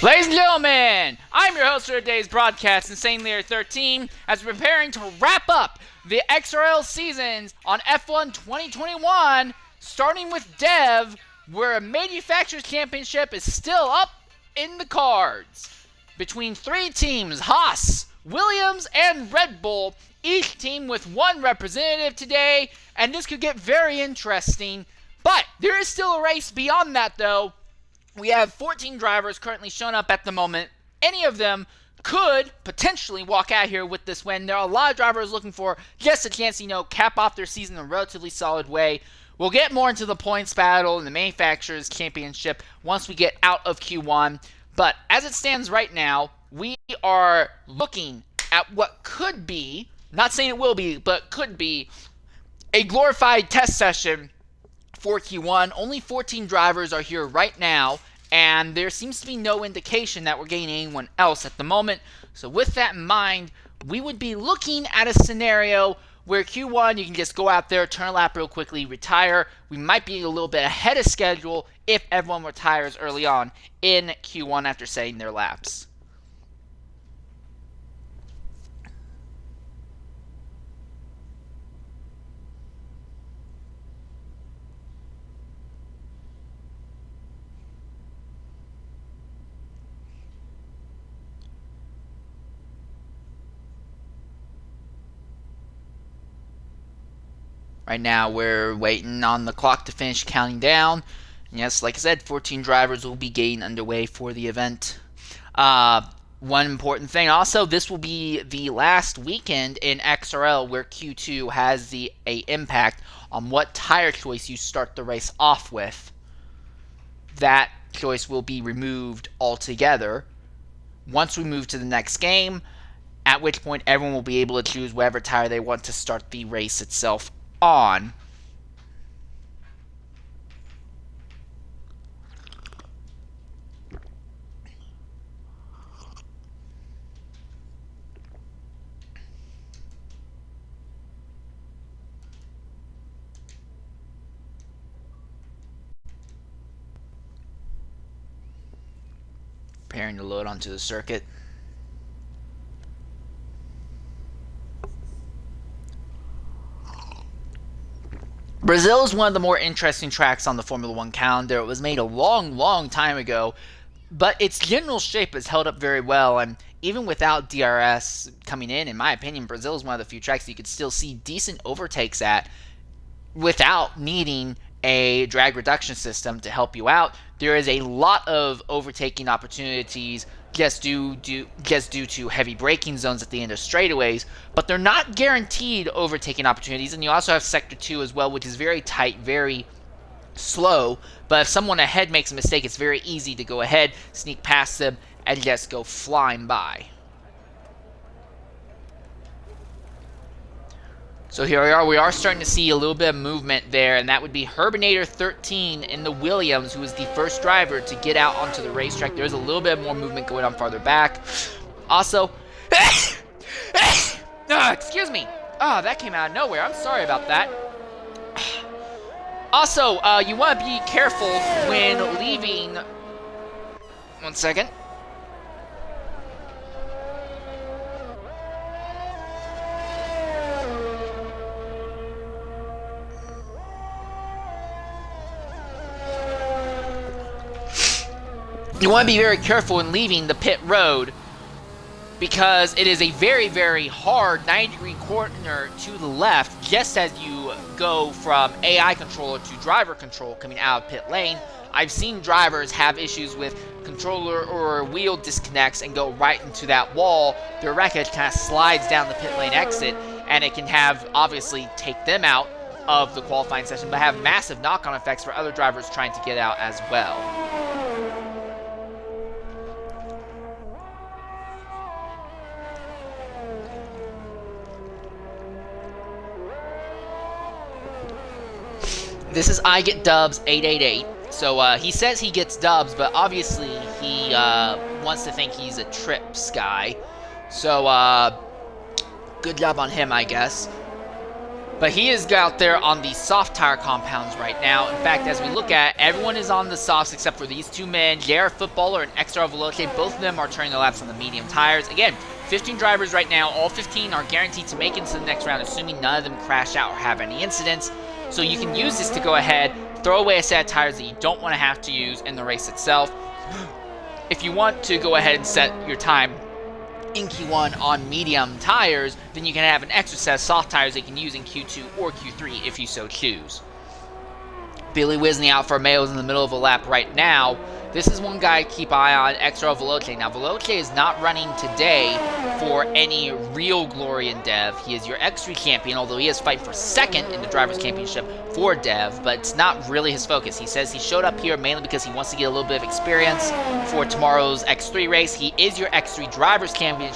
Ladies and gentlemen, I'm your host for today's broadcast, Insane Leader 13, as we're preparing to wrap up the XRL seasons on F1 2021, starting with Dev, where a Manufacturers Championship is still up in the cards. Between three teams, Haas, Williams, and Red Bull, each team with one representative today, and this could get very interesting. But there is still a race beyond that, though. We have 14 drivers currently shown up at the moment. Any of them could potentially walk out here with this win. There are a lot of drivers looking for just a chance to, cap off their season in a relatively solid way. We'll get more into the points battle and the Manufacturers Championship once we get out of Q1. But as it stands right now, we are looking at what could be, not saying it will be, but could be, a glorified test session for Q1. Only 14 drivers are here right now, and there seems to be no indication that we're getting anyone else at the moment. So with that in mind, we would be looking at a scenario where Q1, you can just go out there, turn a lap real quickly, retire. We might be a little bit ahead of schedule if everyone retires early on in Q1 after setting their laps. Right now, we're waiting on the clock to finish counting down. Yes, like I said, 14 drivers will be getting underway for the event. One important thing also, this will be the last weekend in XRL where Q2 has a impact on what tire choice you start the race off with. That choice will be removed altogether once we move to the next game, at which point everyone will be able to choose whatever tire they want to start the race itself on. Preparing to load onto the circuit. Brazil is one of the more interesting tracks on the Formula One calendar. It was made a long time ago, but its general shape has held up very well, and even without DRS coming in my opinion, Brazil is one of the few tracks that you could still see decent overtakes at without needing a drag reduction system to help you out. There is a lot of overtaking opportunities just due to heavy braking zones at the end of straightaways, but they're not guaranteed overtaking opportunities. And you also have Sector 2 as well, which is very tight, very slow, but if someone ahead makes a mistake, it's very easy to go ahead, sneak past them, and just go flying by. So here we are starting to see a little bit of movement there, and that would be Herbinator 13 in the Williams, who is the first driver to get out onto the racetrack. There's a little bit more movement going on farther back. Also, excuse me. Oh, that came out of nowhere. I'm sorry about that. Also, you want to be careful when leaving. 1 second. You want to be very careful when leaving the pit road because it is a very hard 90-degree corner to the left just as you go from AI controller to driver control coming out of pit lane. I've seen drivers have issues with controller or wheel disconnects and go right into that wall. Their wreckage kind of slides down the pit lane exit, and it can obviously take them out of the qualifying session, but have massive knock-on effects for other drivers trying to get out as well. This is I Get Dubs 888. So he says he gets dubs, but obviously he wants to think he's a Trips guy. So good job on him, I guess. But But he is out there on the soft tire compounds right now. In fact, as we look at, everyone is on the softs except for these two men, JR Footballer and XR Veloce. Both of them are turning their laps on the medium tires. Again, 15 drivers right now. All 15 are guaranteed to make it to the next round, assuming none of them crash out or have any incidents. So you can use this to go ahead, throw away a set of tires that you don't want to have to use in the race itself. If you want to go ahead and set your time in Q1 on medium tires, then you can have an extra set of soft tires that you can use in Q2 or Q3 if you so choose. Billy Wiz in the Alfa Romeo is in the middle of a lap right now. This is one guy to keep an eye on, XR Veloce. Now, Veloce is not running today for any real glory in Dev. He is your X3 champion, although he is fighting for second in the Drivers' Championship for Dev, but it's not really his focus. He says he showed up here mainly because he wants to get a little bit of experience for tomorrow's X3 race. He is your X3 Drivers' champion,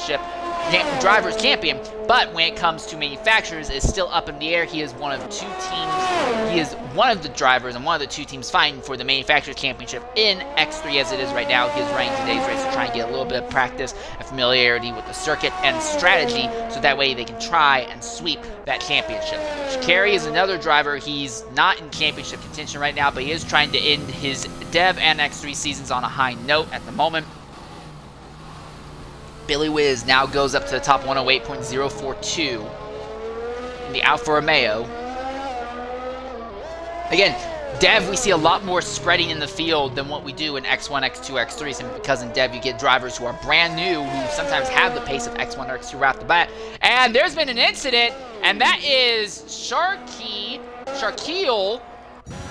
but when it comes to manufacturers, it's still up in the air. He is one of two teams. He is one of the drivers and one of the two teams fighting for the manufacturers championship in X3 as it is right now. He is running today's race to try and get a little bit of practice and familiarity with the circuit and strategy, so that way they can try and sweep that championship. Shikari is another driver. He's not in championship contention right now, but he is trying to end his Dev and X3 seasons on a high note at the moment. Billy Wiz now goes up to the top 108.042 in the Alfa Romeo. Again, Dev, we see a lot more spreading in the field than what we do in X1, X2, X3, simply because in Dev you get drivers who are brand new, who sometimes have the pace of X1 or X2 right off the bat. And there's been an incident, and that is Sharkeel,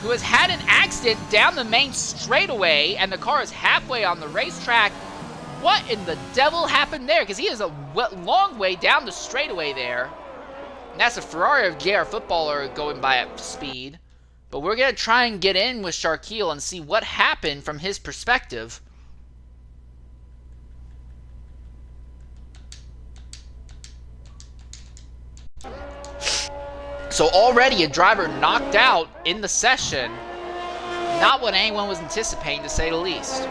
who has had an accident down the main straightaway, and the car is halfway on the racetrack. What in the devil happened there? Because he is a long way down the straightaway there. And that's a Ferrari of JR Footballer going by at speed. But we're going to try and get in with Sharkeel and see what happened from his perspective. So already a driver knocked out in the session. Not what anyone was anticipating, to say the least.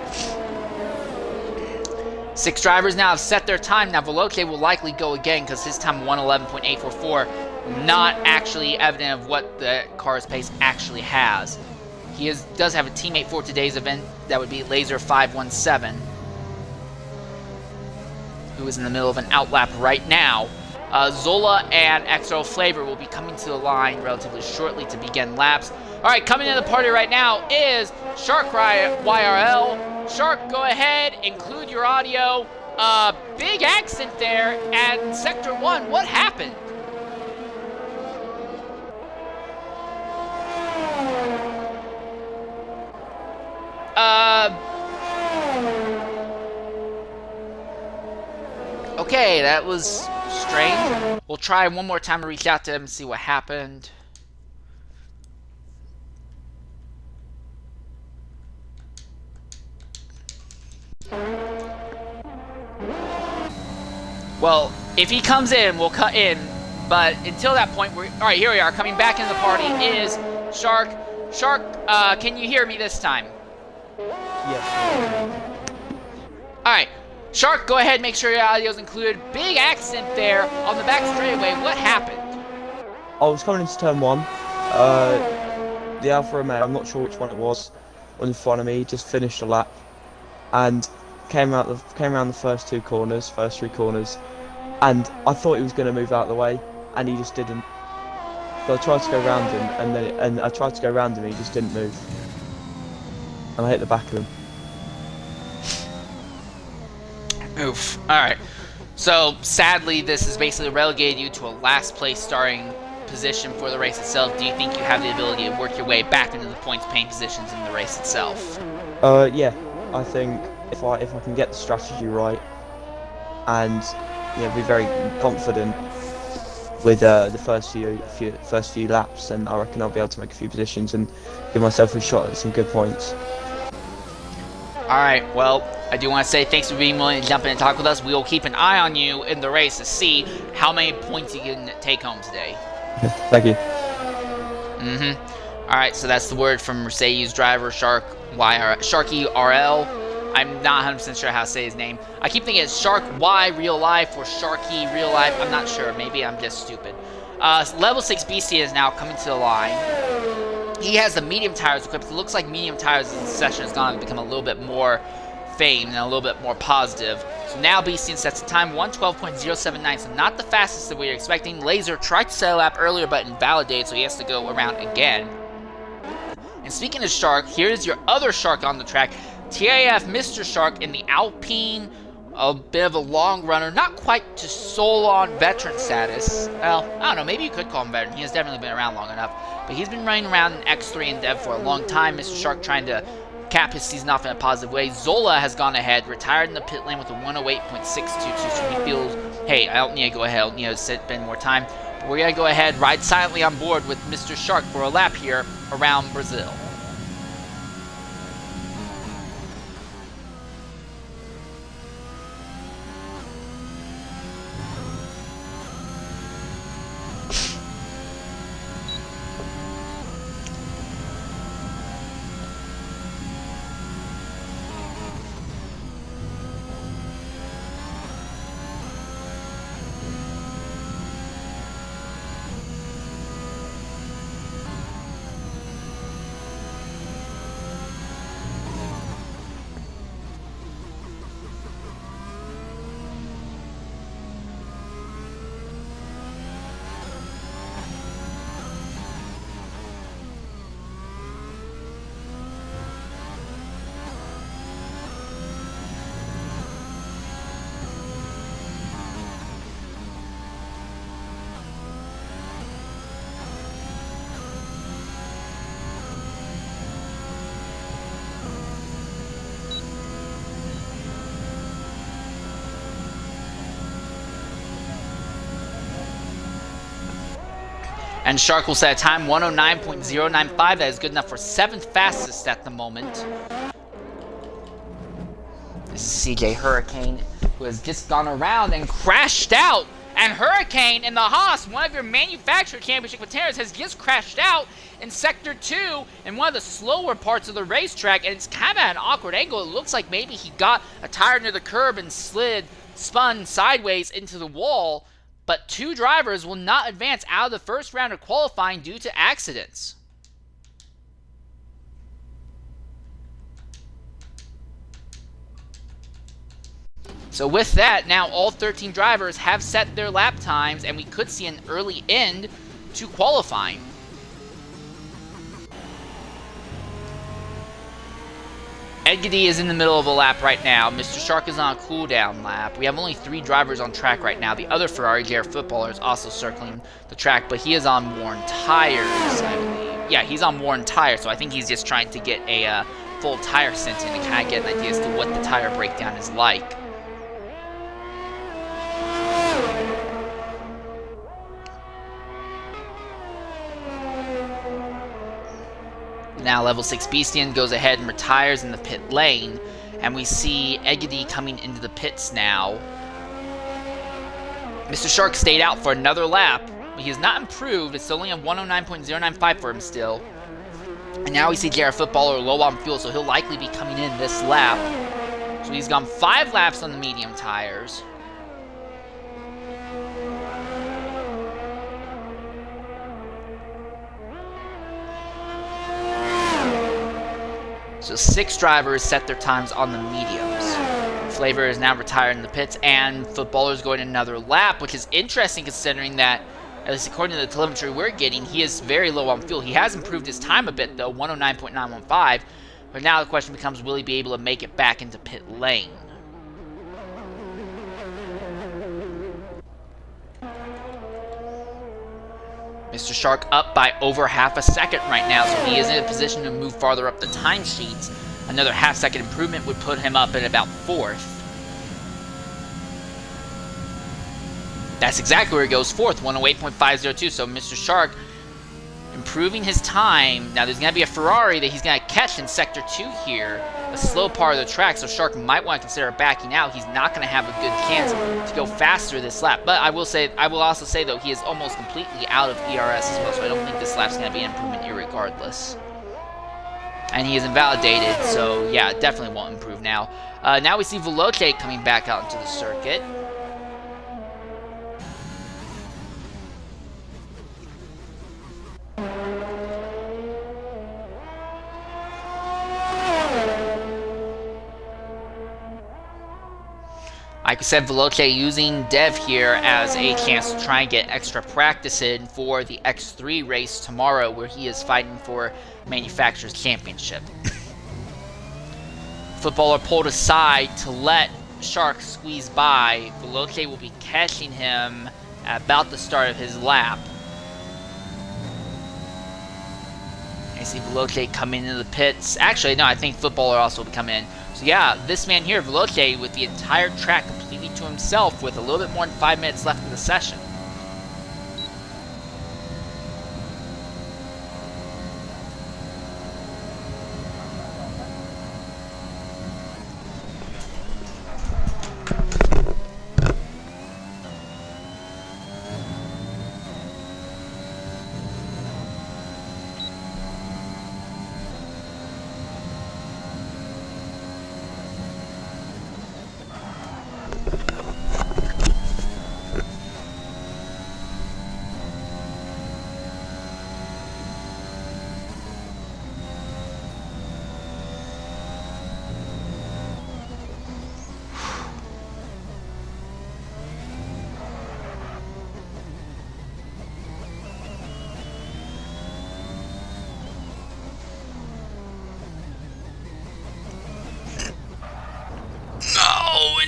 6 drivers now have set their time. Now, Veloce will likely go again because his time 111.844, not actually evident of what the car's pace actually has. He does have a teammate for today's event. That would be Laser517, who is in the middle of an outlap right now. Zola and XO Flavor will be coming to the line relatively shortly to begin laps. All right, coming into the party right now is Shark YRL. Shark, go ahead, include your audio. Big accident there at Sector 1. What happened? Okay, that was strange. We'll try one more time to reach out to him and see what happened. Well, if he comes in, we'll cut in. But until that point, all right, here we are. Coming back into the party is Shark. Shark, can you hear me this time? Yes. All right. Shark, go ahead, make sure your audio is included. Big accident there on the back straightaway. What happened? I was coming into turn 1. The Alfa Romeo, I'm not sure which one it was in front of me, just finished a lap and came around the first 3 corners, and I thought he was going to move out of the way, and he just didn't. So I tried to go around him, and I tried to go around him, and he just didn't move, and I hit the back of him. Oof. Alright. So, sadly, this has basically relegated you to a last place starting position for the race itself. Do you think you have the ability to work your way back into the points paying positions in the race itself? Yeah. I think if I can get the strategy right and be very confident with the first few laps, then I reckon I'll be able to make a few positions and give myself a shot at some good points. Alright, well, I do want to say thanks for being willing to jump in and talk with us. We will keep an eye on you in the race to see how many points you can take home today. Thank you. Alright, so that's the word from Mercedes driver Sharky RL. I'm not 100% sure how to say his name. I keep thinking it's Shark Y Real Life or Sharky Real Life. I'm not sure. Maybe I'm just stupid. Level 6 BC is now coming to the line. He has the medium tires equipped. It looks like medium tires this session has gone to become a little bit more famed and a little bit more positive. So now BC sets the time 1:12.079, so not the fastest that we were expecting. Laser tried to set a lap earlier but invalidated, so he has to go around again. And speaking of Shark, here's your other Shark on the track. TAF Mr. Shark in the Alpine, a bit of a long runner, not quite to Solon veteran status. Well, I don't know, maybe you could call him veteran. He has definitely been around long enough. But he's been running around in X3 and Dev for a long time. Mr. Shark trying to cap his season off in a positive way. Zola has gone ahead, retired in the pit lane with a 108.622, so he feels, hey, I don't need to go ahead, I don't need to spend more time. But we're going to go ahead, ride silently on board with Mr. Shark for a lap here around Brazil. And Shark will set a time 109.095. That is good enough for 7th fastest at the moment. This is CJ Hurricane, who has just gone around and crashed out. And Hurricane in the Haas, one of your manufacturer championship contenders, has just crashed out in Sector 2 in one of the slower parts of the racetrack. And it's kind of at an awkward angle. It looks like maybe he got a tire near the curb and spun sideways into the wall. But 2 drivers will not advance out of the first round of qualifying due to accidents. So with that, now all 13 drivers have set their lap times, and we could see an early end to qualifying. Edgedy is in the middle of a lap right now. Mr. Shark is on a cooldown lap. We have only 3 drivers on track right now. The other Ferrari JR Footballer is also circling the track, but he is on worn tires, I believe. Yeah, he's on worn tires, so I think he's just trying to get a full tire sent in to kind of get an idea as to what the tire breakdown is like. Now level 6 Beastian goes ahead and retires in the pit lane, and we see Egedy coming into the pits now. Mr. Shark stayed out for another lap. He has not improved. It's only a 109.095 for him still. And now we see JR Footballer low on fuel, so he'll likely be coming in this lap. So he's gone 5 laps on the medium tires. So 6 drivers set their times on the mediums. Flavor is now retired in the pits, and Footballer is going another lap, which is interesting considering that, at least according to the telemetry we're getting, he is very low on fuel. He has improved his time a bit, though, 109.915. But now the question becomes, will he be able to make it back into pit lane? Mr. Shark up by over half a second right now, so he is in a position to move farther up the timesheets. Another half-second improvement would put him up at about 4th. That's exactly where he goes, 4th, 108.502. So Mr. Shark improving his time. Now there's going to be a Ferrari that he's going to catch in Sector 2 here, a slow part of the track, so Shark might want to consider backing out. He's not going to have a good chance to go faster this lap. But I will also say, though, he is almost completely out of ERS as well, so I don't think this lap's going to be an improvement irregardless. And he is invalidated, so yeah, definitely won't improve now. Now we see Veloce coming back out into the circuit. Like I said, Veloce using Dev here as a chance to try and get extra practice in for the X3 race tomorrow, where he is fighting for Manufacturers Championship. Footballer pulled aside to let Shark squeeze by. Veloce will be catching him at about the start of his lap. I see Veloce coming into the pits. Actually, no, I think Footballer also will come in. So yeah, this man here, Veloce, with the entire track completely to himself with a little bit more than 5 minutes left in the session.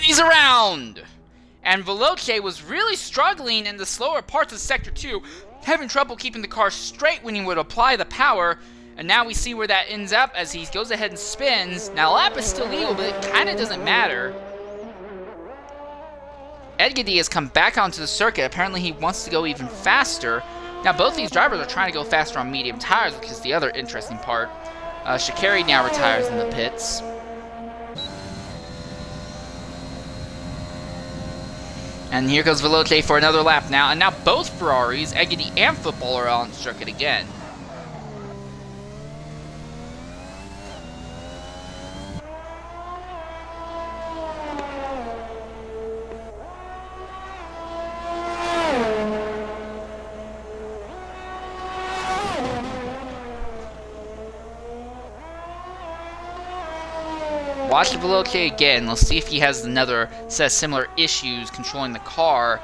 He's around! And Veloce was really struggling in the slower parts of Sector 2, having trouble keeping the car straight when he would apply the power, and now we see where that ends up as he goes ahead and spins. Now, lap is still legal, but it kind of doesn't matter. Edgady has come back onto the circuit. Apparently, he wants to go even faster. Now, both these drivers are trying to go faster on medium tires, which is the other interesting part. Sha'Carri now retires in the pits. And here goes Veloce for another lap now. And now both Ferraris, Egedy and Footballer, are on the circuit again. Watch Veloce again. Let's see if he has another set of similar issues controlling the car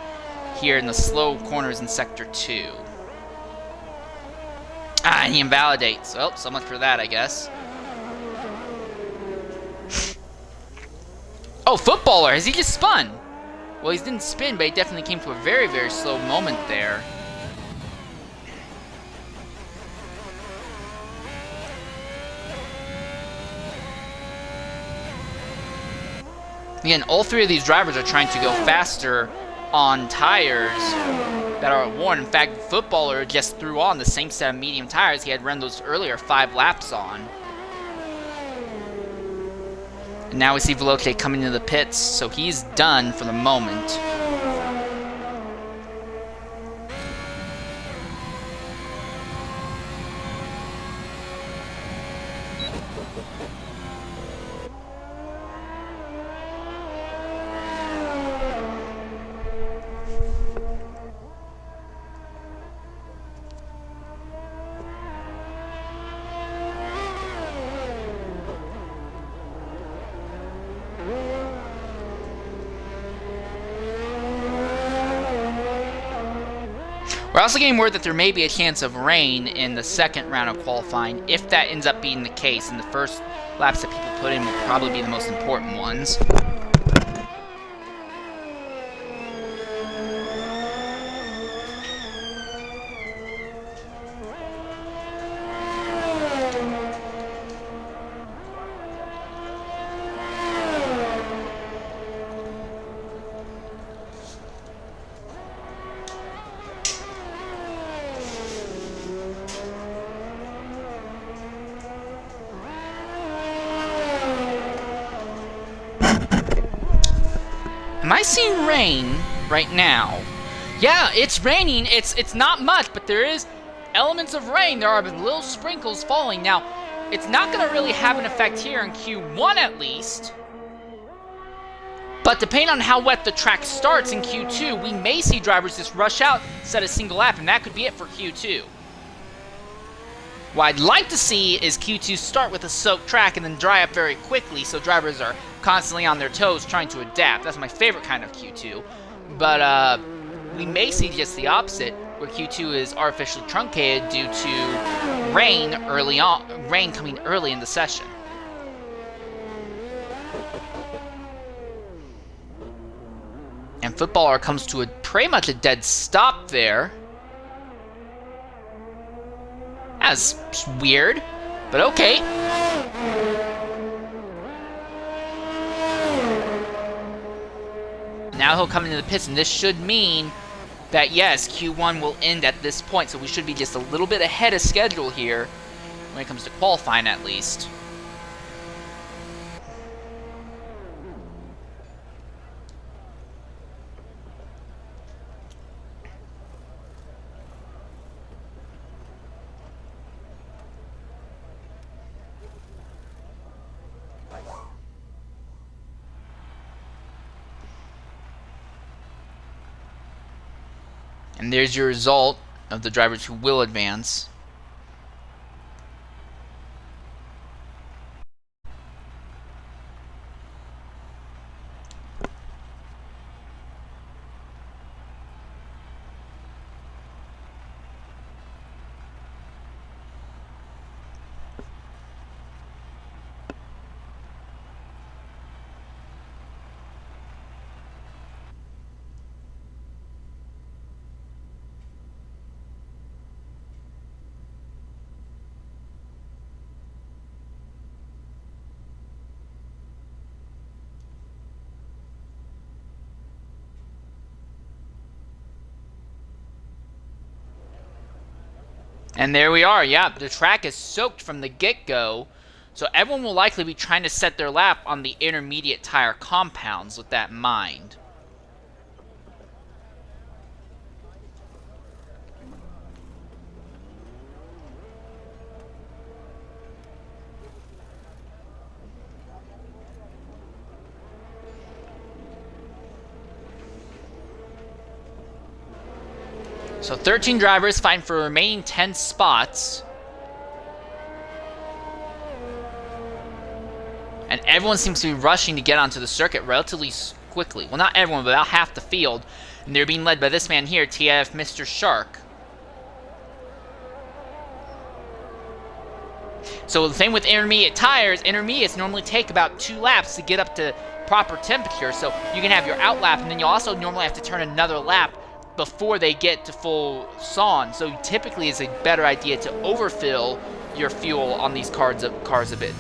here in the slow corners in Sector 2. And he invalidates. Well, so much for that, I guess. Oh, Footballer! Has he just spun? Well, he didn't spin, but he definitely came to a very, very slow moment there. Again, all three of these drivers are trying to go faster on tires that are worn. In fact, Footballer just threw on the same set of medium tires he had run those earlier 5 laps on. And now we see Veloce coming into the pits, so he's done for the moment. We're also getting word that there may be a chance of rain in the second round of qualifying. If that ends up being the case, and the first laps that people put in will probably be the most important ones. Am I seeing rain right now? Yeah, it's raining. It's not much, but there is elements of rain. There are little sprinkles falling. Now, it's not going to really have an effect here in Q1 at least. But depending on how wet the track starts in Q2, we may see drivers just rush out, set a single lap, and that could be it for Q2. What I'd like to see is Q2 start with a soaked track and then dry up very quickly so drivers are constantly on their toes trying to adapt. That's my favorite kind of Q2. But we may see just the opposite, where Q2 is artificially truncated due to rain coming early in the session. And Footballer comes to pretty much a dead stop there. That's weird, but okay. Now he'll come into the pits, and this should mean that, yes, Q1 will end at this point, so we should be just a little bit ahead of schedule here when it comes to qualifying, at least. And there's your result of the drivers who will advance. And there we are. Yeah, the track is soaked from the get-go, so everyone will likely be trying to set their lap on the intermediate tire compounds with that in mind. So 13 drivers fighting for the remaining 10 spots. And everyone seems to be rushing to get onto the circuit relatively quickly. Well, not everyone, but about half the field. And they're being led by this man here, TF Mr. Shark. So the same with intermediate tires. Intermediates normally take about 2 laps to get up to proper temperature. So you can have your out lap, and then you also normally have to turn another lap before they get to full SON. So typically it's a better idea to overfill your fuel on these cars a bit.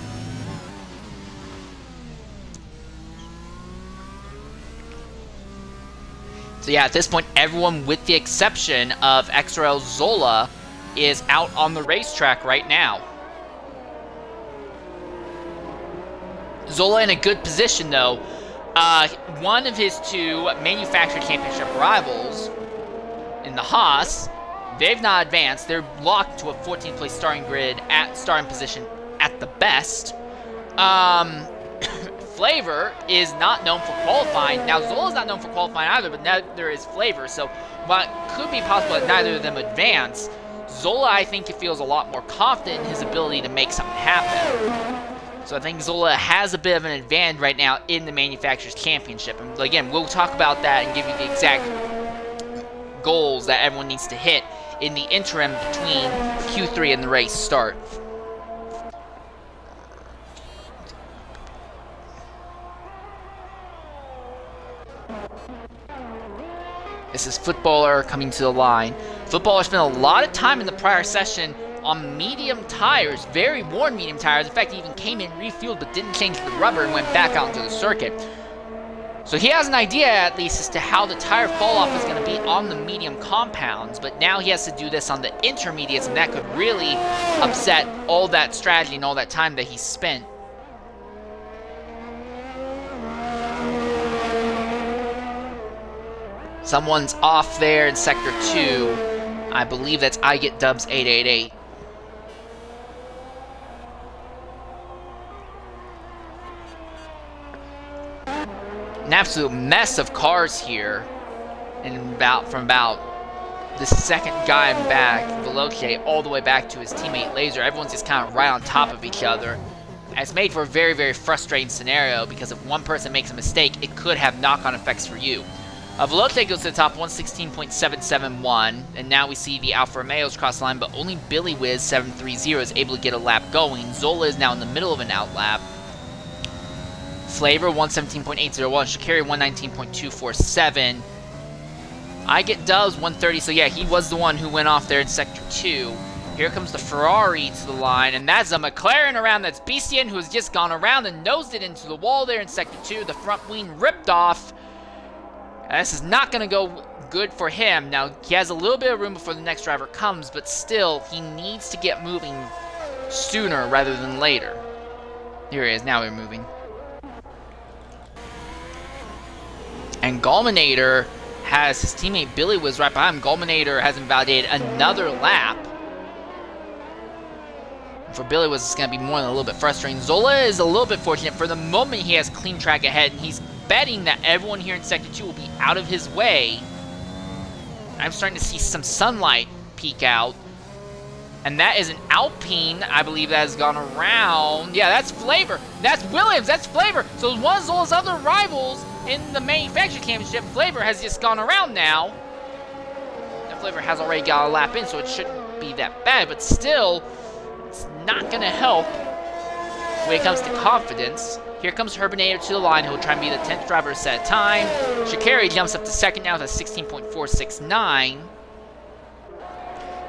So yeah, at this point, everyone with the exception of XRL Zola is out on the racetrack right now. Zola in a good position though. One of his 2 manufacturer championship rivals in the Haas, they've not advanced. They're locked to a 14th place starting grid at starting position at the best. Flavor is not known for qualifying. Now, Zola's not known for qualifying either, but neither is Flavor. So, while it could be possible that neither of them advance, Zola, I think, feels a lot more confident in his ability to make something happen. So I think Zola has a bit of an advantage right now in the Manufacturers' Championship. And again, we'll talk about that and give you the exact goals that everyone needs to hit in the interim between Q3 and the race start. This is Footballer coming to the line. Footballer spent a lot of time in the prior session on medium tires, very worn medium tires. In fact, he even came in refueled but didn't change the rubber and went back out into the circuit. So he has an idea, at least, as to how the tire fall-off is going to be on the medium compounds, but now he has to do this on the intermediates, and that could really upset all that strategy and all that time that he spent. Someone's off there in Sector 2. I believe that's I Get Dubs 888. An absolute mess of cars here. And from about the second guy back, Veloce, all the way back to his teammate Laser. Everyone's just kind of right on top of each other. And it's made for a very, very frustrating scenario because if one person makes a mistake, it could have knock-on effects for you. Veloce goes to the top, 116.771, and now we see the Alfa Romeos cross the line, but only Billy Wiz 730 is able to get a lap going. Zola is now in the middle of an outlap. Flavor 117.801, Sha'Carri 119.247. I get Doves 130, so yeah, he was the one who went off there in Sector 2. Here comes the Ferrari to the line, and that's a McLaren around. That's Bestian, who has just gone around and nosed it into the wall there in Sector 2. The front wing ripped off. This is not going to go good for him. Now, he has a little bit of room before the next driver comes, but still, he needs to get moving sooner rather than later. Here he is. Now we're moving. And Gulminator has his teammate Billy was right behind him. Gulminator has invalidated another lap. For Billy was it's going to be more than a little bit frustrating. Zola is a little bit fortunate. For the moment, he has clean track ahead, and he's betting that everyone here in Sector 2 will be out of his way. I'm starting to see some sunlight peek out. And that is an Alpine, I believe, that has gone around. Yeah, that's Flavor. That's Williams. That's Flavor. So one of Zola's other rivals in the manufacturer championship, Flavor, has just gone around now. And Flavor has already got a lap in, so it shouldn't be that bad. But still, it's not going to help when it comes to confidence. Here comes Herbinator to the line. He'll try and be the 10th driver to set a time. Sha'Carri jumps up to second now to 16.469.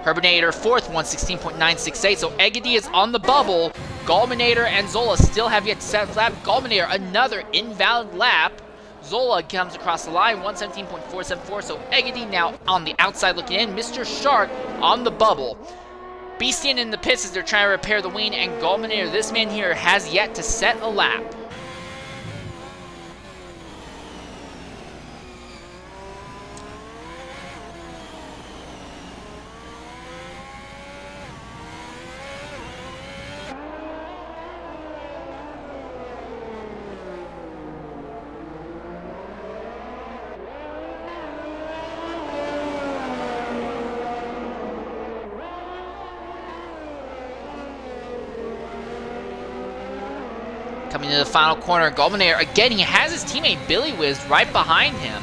Herbinator fourth, 116.968. So Egedy is on the bubble. Gulminator and Zola still have yet to set a lap. Gulminator, another invalid lap. Zola comes across the line, 117.474. So Egedy now on the outside looking in. Mr. Shark on the bubble. Bestian in the pits as they're trying to repair the wing, and Gulminator, this man here, has yet to set a lap. Coming to the final corner, Gulminator, again, he has his teammate Billy Wiz right behind him.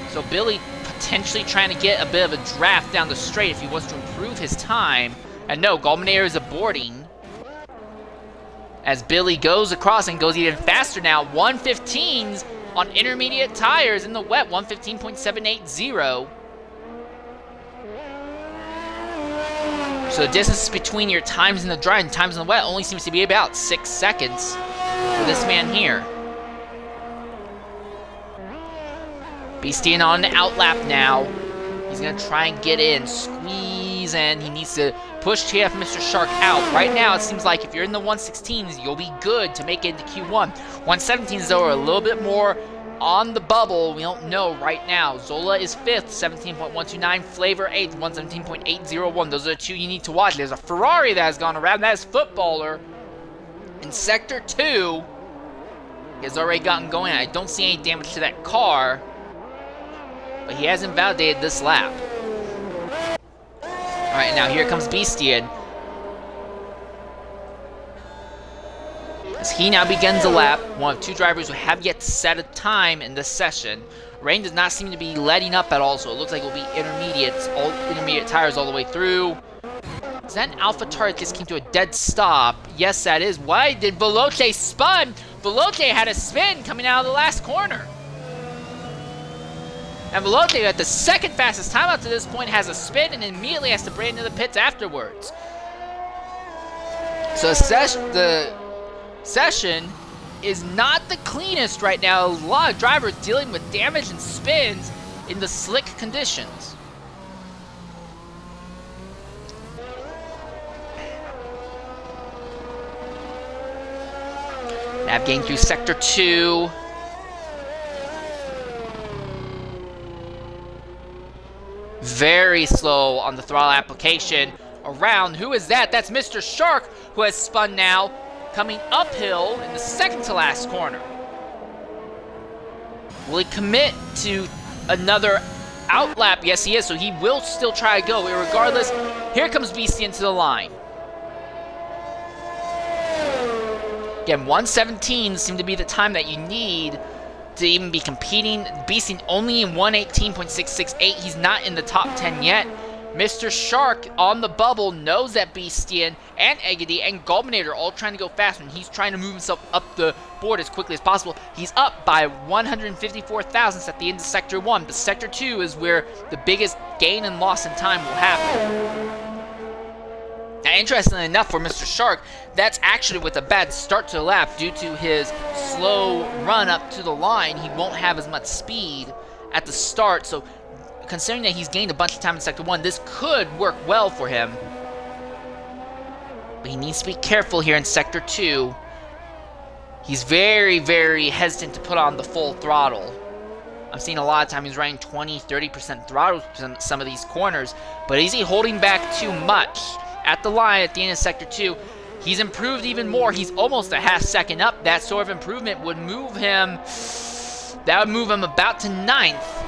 So Billy potentially trying to get a bit of a draft down the straight if he wants to improve his time. And no, Gulminator is aborting. As Billy goes across and goes even faster now. 115s on intermediate tires in the wet, 115.780. So the distance between your times in the dry and times in the wet only seems to be about 6 seconds for this man here. Bestian on an outlap now. He's going to try and get in, squeeze in. He needs to push TF Mr. Shark out. Right now, it seems like if you're in the 116s, you'll be good to make it into Q1. 117s, though, are a little bit more on the bubble. We don't know right now. Zola is 5th, 17.129. Flavor 8th, 117.801. Those are the two you need to watch. There's a Ferrari that has gone around. That is Footballer. In Sector 2, he has already gotten going. I don't see any damage to that car, but he hasn't validated this lap. Alright, now here comes Bestian. As he now begins a lap, one of two drivers who have yet to set a time in this session. Rain does not seem to be letting up at all, so it looks like it will be all intermediate tires all the way through. Is that an AlphaTauri just came to a dead stop? Yes, that is. Why did Veloce spun? Veloce had a spin coming out of the last corner. And Veloce, at the second fastest time up to this point, has a spin and immediately has to bring into the pits afterwards. So the session is not the cleanest right now. A lot of drivers dealing with damage and spins in the slick conditions. Navigating through Sector 2. Very slow on the throttle application. Around, who is that? That's Mr. Shark, who has spun now, coming uphill in the second to last corner. Will he commit to another outlap? Yes, he is, so he will still try to go. Regardless, here comes Bestian to the line. Again, 117 seemed to be the time that you need to even be competing. Beasting only in 118.668. He's not in the top 10 yet. Mr. Shark on the bubble knows that Beastian and Eggity and Gulminator are all trying to go fast, and he's trying to move himself up the board as quickly as possible. He's up by 154 thousandths at the end of Sector 1, but Sector 2 is where the biggest gain and loss in time will happen. Now, interestingly enough for Mr. Shark, that's actually with a bad start to the lap due to his slow run up to the line. He won't have as much speed at the start, so considering that he's gained a bunch of time in Sector 1, this could work well for him. But he needs to be careful here in Sector 2. He's very, very hesitant to put on the full throttle. I've seen a lot of time he's running 20-30% throttle in some of these corners, but is he holding back too much? At the line at the end of Sector 2, he's improved even more. He's almost a half second up. That sort of improvement would move him, about to 9th.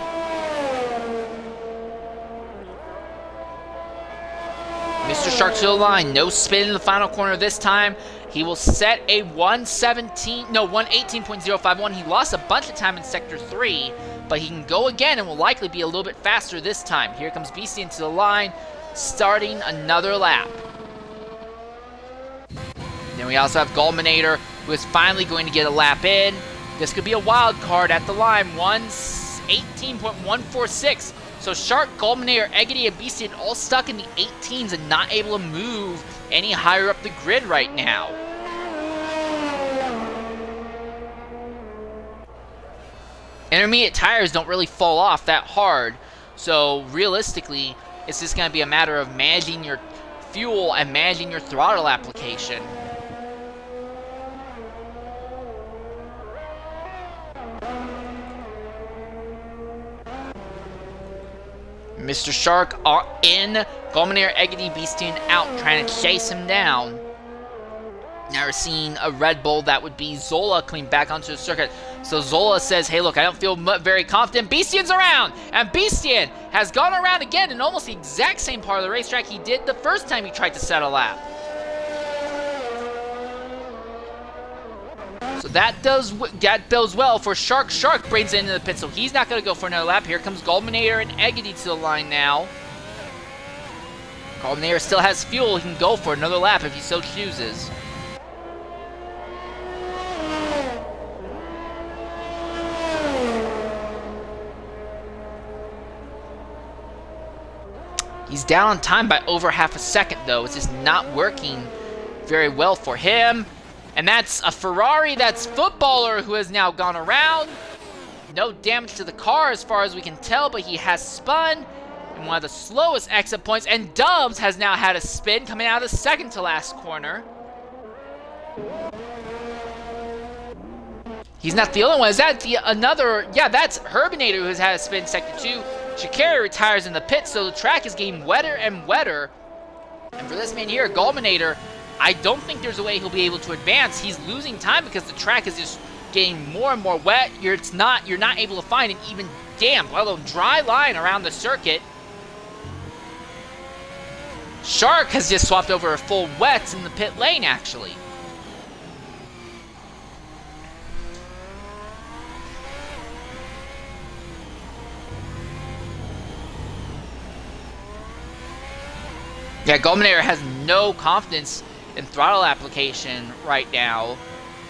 Mr. Shark to the line, no spin in the final corner this time. He will set a 118.051. He lost a bunch of time in Sector 3, but he can go again and will likely be a little bit faster this time. Here comes Beastie into the line, starting another lap. Then we also have Gulminator, who is finally going to get a lap in. This could be a wild card at the line, 118.146. So Shark, Gulminator, Eggity, and Beastie all stuck in the 18s and not able to move any higher up the grid right now. Intermediate tires don't really fall off that hard, so realistically, it's just going to be a matter of managing your fuel and managing your throttle application. Mr. Shark in, Gulminator, Eggity, Beastie out, trying to chase him down. Now we're seeing a Red Bull, that would be Zola, coming back onto the circuit. So Zola says, hey look, I don't feel very confident. Beastian's around! And Beastian has gone around again in almost the exact same part of the racetrack he did the first time he tried to set a lap. So that does well for Shark. Shark brings it into the pit, so he's not going to go for another lap. Here comes Gulminator and Eggity to the line now. Gulminator still has fuel. He can go for another lap if he so chooses. He's down on time by over half a second, though. It's just not working very well for him. And that's a Ferrari, that's Footballer, who has now gone around. No damage to the car as far as we can tell, but he has spun in one of the slowest exit points. And Dubs has now had a spin coming out of the second to last corner. He's not the only one. Is that another? Yeah, that's Herbinator who has had a spin in Sector 2. Shikari retires in the pit, so the track is getting wetter and wetter. And for this man here, Gulminator, I don't think there's a way he'll be able to advance. He's losing time because the track is just getting more and more wet. You're not able to find an even damp, let alone dry line around the circuit. Shark has just swapped over a full wets in the pit lane, actually. Yeah, Gulminator has no confidence in throttle application right now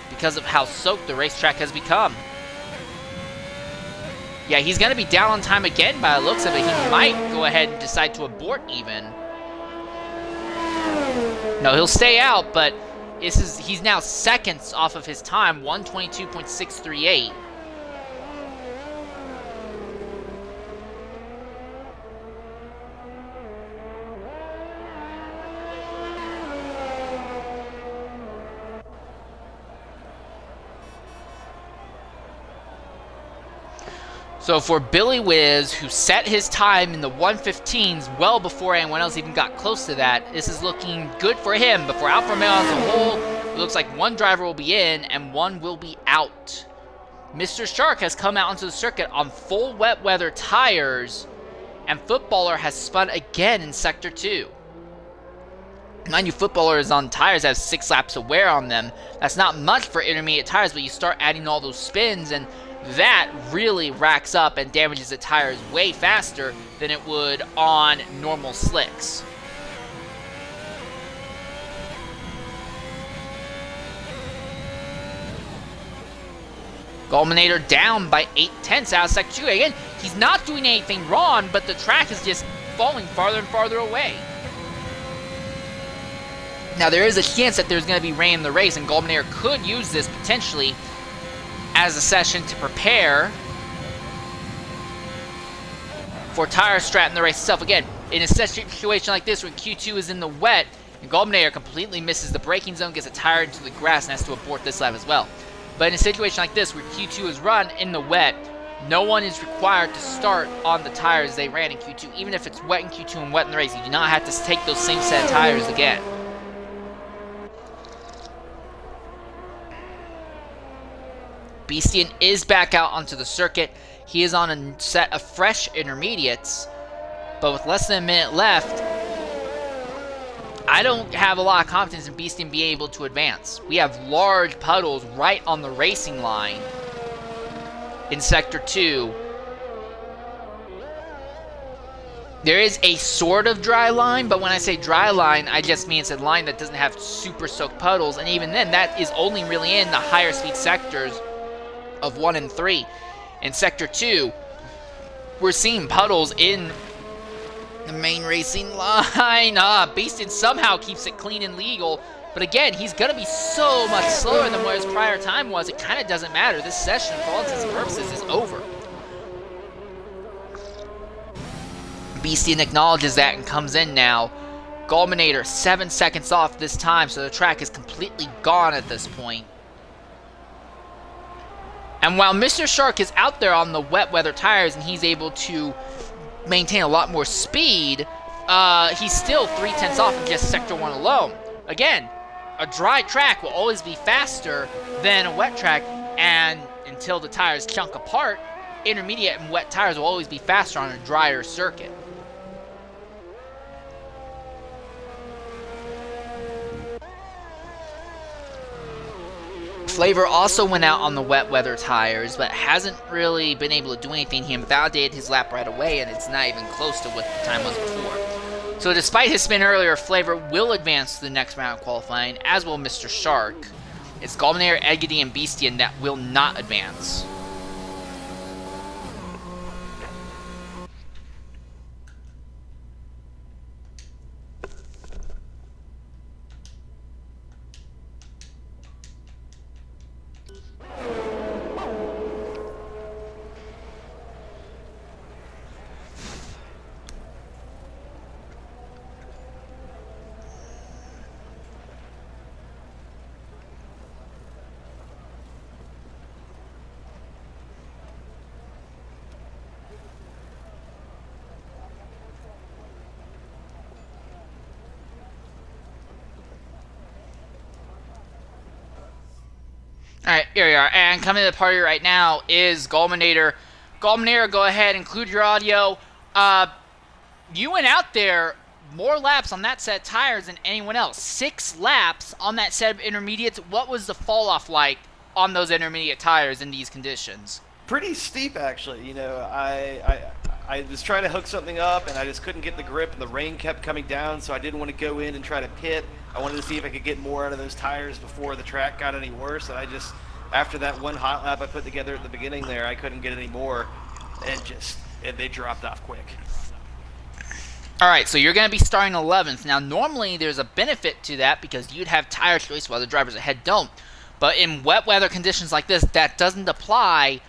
because of how soaked the racetrack has become. Yeah, he's going to be down on time again by the looks of it. He might go ahead and decide to abort even. No, he'll stay out, but he's now seconds off of his time, 122.638. So for Billy Wiz, who set his time in the 115s well before anyone else even got close to that, this is looking good for him. But for Alfa Romeo as a whole, it looks like one driver will be in and one will be out. Mr. Shark has come out onto the circuit on full wet weather tires, and Footballer has spun again in Sector 2. Mind you, footballers on tires have 6 laps of wear on them. That's not much for intermediate tires, but you start adding all those spins, and that really racks up and damages the tires way faster than it would on normal slicks. Gulminator down by 8/10 out of Sector 2. Again, he's not doing anything wrong, but the track is just falling farther and farther away. Now, there is a chance that there's going to be rain in the race, and Gulminator could use this potentially as a session to prepare for tire strat in the race itself. Again, in a situation like this, when Q2 is in the wet, and Gulminator completely misses the braking zone, gets a tire into the grass, and has to abort this lap as well. But in a situation like this, where Q2 is run in the wet, no one is required to start on the tires they ran in Q2. Even if it's wet in Q2 and wet in the race, you do not have to take those same set of tires again. Beastian is back out onto the circuit. He is on a set of fresh intermediates, but with less than a minute left, I don't have a lot of confidence in Beastian being able to advance. We have large puddles right on the racing line in Sector 2. There is a sort of dry line, but when I say dry line, I just mean it's a line that doesn't have super soaked puddles, and even then, that is only really in the higher speed sectors of 1 and 3. In Sector 2, we're seeing puddles in the main racing line. Beastin somehow keeps it clean and legal, but again, he's going to be so much slower than what his prior time was. It kind of doesn't matter. This session, for all intents and purposes, is over. Beastian acknowledges that and comes in now. Gulminator 7 seconds off this time, so the track is completely gone at this point. And while Mr. Shark is out there on the wet weather tires and he's able to maintain a lot more speed, he's still 3/10 off in just Sector 1 alone. Again, a dry track will always be faster than a wet track, and until the tires chunk apart, intermediate and wet tires will always be faster on a drier circuit. Flavor also went out on the wet weather tires, but hasn't really been able to do anything. He invalidated his lap right away, and it's not even close to what the time was before. So despite his spin earlier, Flavor will advance to the next round of qualifying, as will Mr. Shark. It's Gulminator, Eggity, and Beastian that will not advance. Alright, here we are. And coming to the party right now is Gulminator. Gulminator, go ahead, include your audio. You went out there more laps on that set of tires than anyone else. 6 laps on that set of intermediates. What was the fall off like on those intermediate tires in these conditions? Pretty steep, actually. You know, I was trying to hook something up, and I just couldn't get the grip, and the rain kept coming down, so I didn't want to go in and try to pit. I wanted to see if I could get more out of those tires before the track got any worse, and I just, after that one hot lap I put together at the beginning there, I couldn't get any more, and they dropped off quick. Alright, so you're going to be starting 11th. Now, normally there's a benefit to that because you'd have tire choice while the drivers ahead don't. But in wet weather conditions like this, that doesn't apply.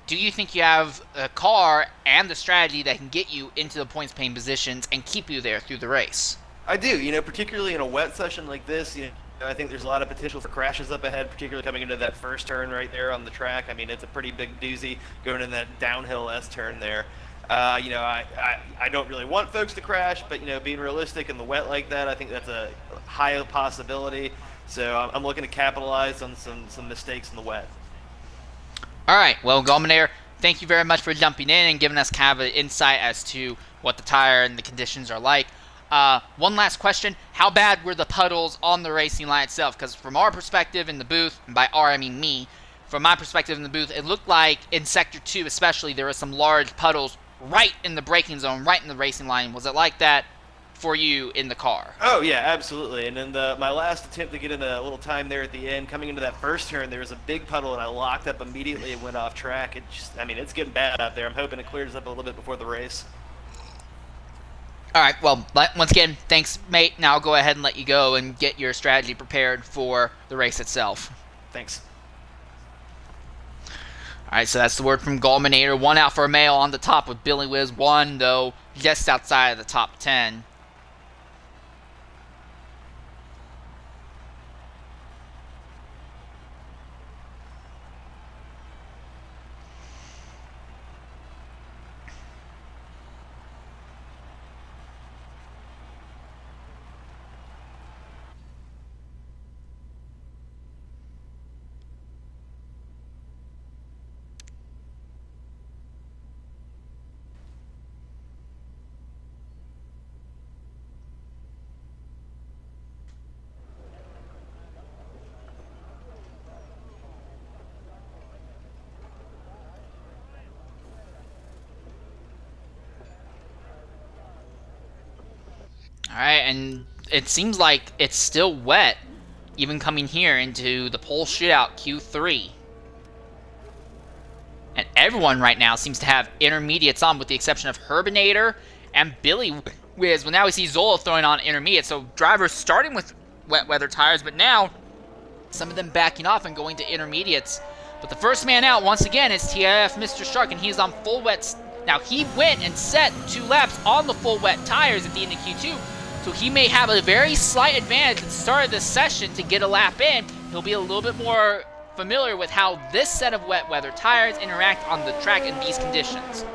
Do you think you have a car and the strategy that can get you into the points paying positions and keep you there through the race? I do, you know, particularly in a wet session like this, you know, I think there's a lot of potential for crashes up ahead, particularly coming into that first turn right there on the track. I mean, it's a pretty big doozy going in that downhill S-turn there. You know, I don't really want folks to crash, but, you know, being realistic in the wet like that, I think that's a high possibility. So I'm looking to capitalize on some mistakes in the wet. All right, well, Gulminator, thank you very much for jumping in and giving us kind of an insight as to what the tire and the conditions are like. One last question. How bad were the puddles on the racing line itself? Because from our perspective in the booth, and by our I mean me, from my perspective in the booth, it looked like in Sector 2 especially, there were some large puddles right in the braking zone, right in the racing line. Was it like that for you in the car? Oh yeah, absolutely. And in my last attempt to get in a little time there at the end, coming into that first turn, there was a big puddle and I locked up immediately and went off track. It's getting bad out there. I'm hoping it clears up a little bit before the race. All right, well, once again, thanks, mate. Now I'll go ahead and let you go and get your strategy prepared for the race itself. Thanks. All right, so that's the word from Gulminator. 1 Alfa Romeo on the top with Billy Wiz. 1, though, just outside of the top 10. Alright, and it seems like it's still wet, even coming here into the pole shootout Q3. And everyone right now seems to have intermediates on, with the exception of Herbinator and Billy Wiz. Well, now we see Zola throwing on intermediates, so drivers starting with wet weather tires, but now some of them backing off and going to intermediates. But the first man out, once again, is TIF Mr. Shark, and he's on full wet. Now, he went and set 2 laps on the full wet tires at the end of Q2, so he may have a very slight advantage at the start of this session to get a lap in. He'll be a little bit more familiar with how this set of wet weather tires interact on the track in these conditions.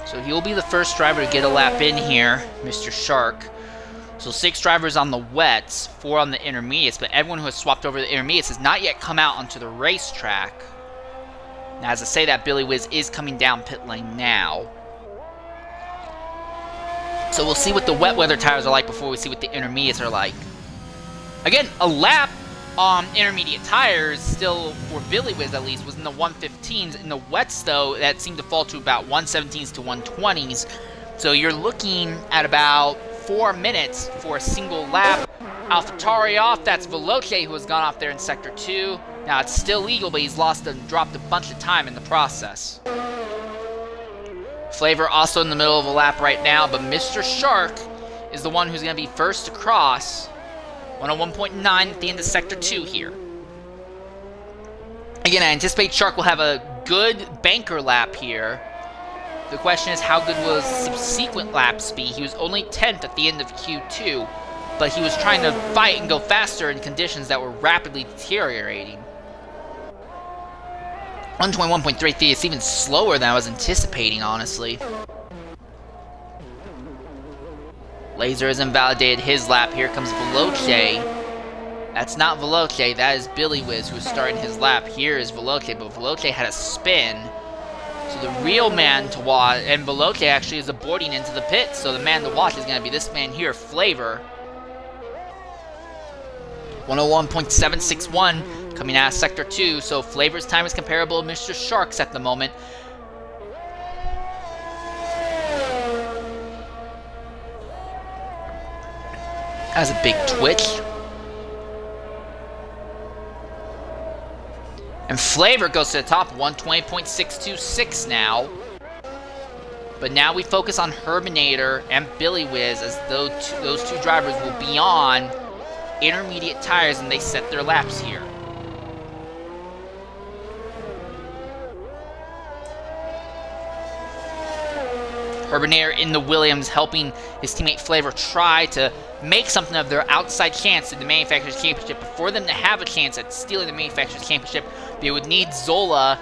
So he'll be the first driver to get a lap in here, Mr. Shark. So 6 drivers on the wets, 4 on the intermediates, but everyone who has swapped over the intermediates has not yet come out onto the racetrack. Now, as I say that, Billy Wiz is coming down pit lane now. So we'll see what the wet weather tires are like before we see what the intermediates are like. Again, a lap on intermediate tires, still for Billy Wiz at least, was in the 115s. In the wets, though, that seemed to fall to about 117s to 120s. So you're looking at about 4 minutes for a single lap. AlphaTauri off, that's Veloce who has gone off there in Sector 2. Now it's still legal, but he's dropped a bunch of time in the process. Flavor also in the middle of a lap right now, but Mr. Shark is the one who's going to be first to cross. 101.9 at the end of Sector 2 here. Again, I anticipate Shark will have a good banker lap here. The question is, how good will his subsequent laps be? He was only 10th at the end of Q2, but he was trying to fight and go faster in conditions that were rapidly deteriorating. 121.33 is even slower than I was anticipating, honestly. Laser has invalidated his lap. Here comes Veloce. That's not Veloce, that is Billy Wiz who's starting his lap. Here is Veloce, but Veloce had a spin. So the real man to watch, and Veloce actually is boarding into the pit, so the man to watch is going to be this man here, Flavor. 101.761 coming out of Sector 2, so Flavor's time is comparable to Mr. Shark's at the moment. Has a big twitch. And Flavor goes to the top, 120.626 now. But now we focus on Herbinator and Billy Whiz, as those two drivers will be on intermediate tires and they set their laps here. Herbinator in the Williams, helping his teammate Flavor try to make something of their outside chance in the Manufacturers' Championship. But for them to have a chance at stealing the Manufacturers' Championship, they would need Zola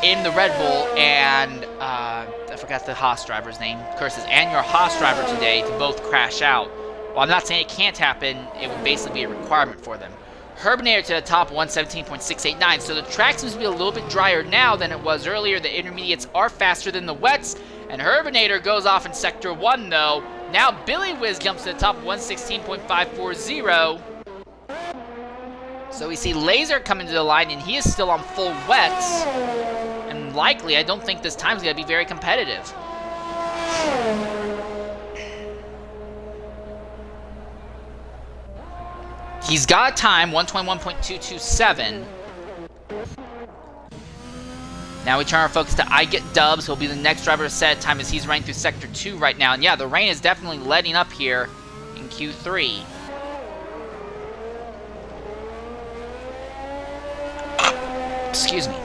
in the Red Bull and, I forgot the Haas driver's name, curses, and your Haas driver today to both crash out. While I'm not saying it can't happen, it would basically be a requirement for them. Herbinator to the top, 117.689. So the track seems to be a little bit drier now than it was earlier. The intermediates are faster than the wets. And Herbinator goes off in Sector 1, though. Now Billy Whiz jumps to the top, 116.540. So we see Laser coming to the line, and he is still on full wets. And likely, I don't think this time's going to be very competitive. He's got a time, 121.227. Now we turn our focus to I Get Dubs, who'll be the next driver to set a time as he's running through Sector 2 right now. And yeah, the rain is definitely letting up here in Q3. Excuse me.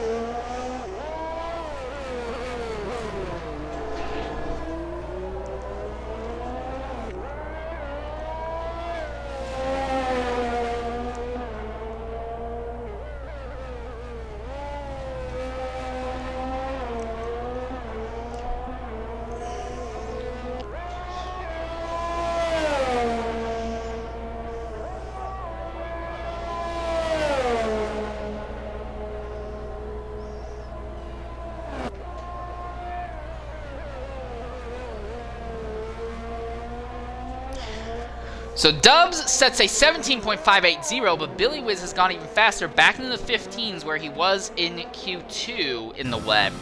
So Dubs sets a 17.580, but Billy Whiz has gone even faster, back into the 15s where he was in Q2 in the web.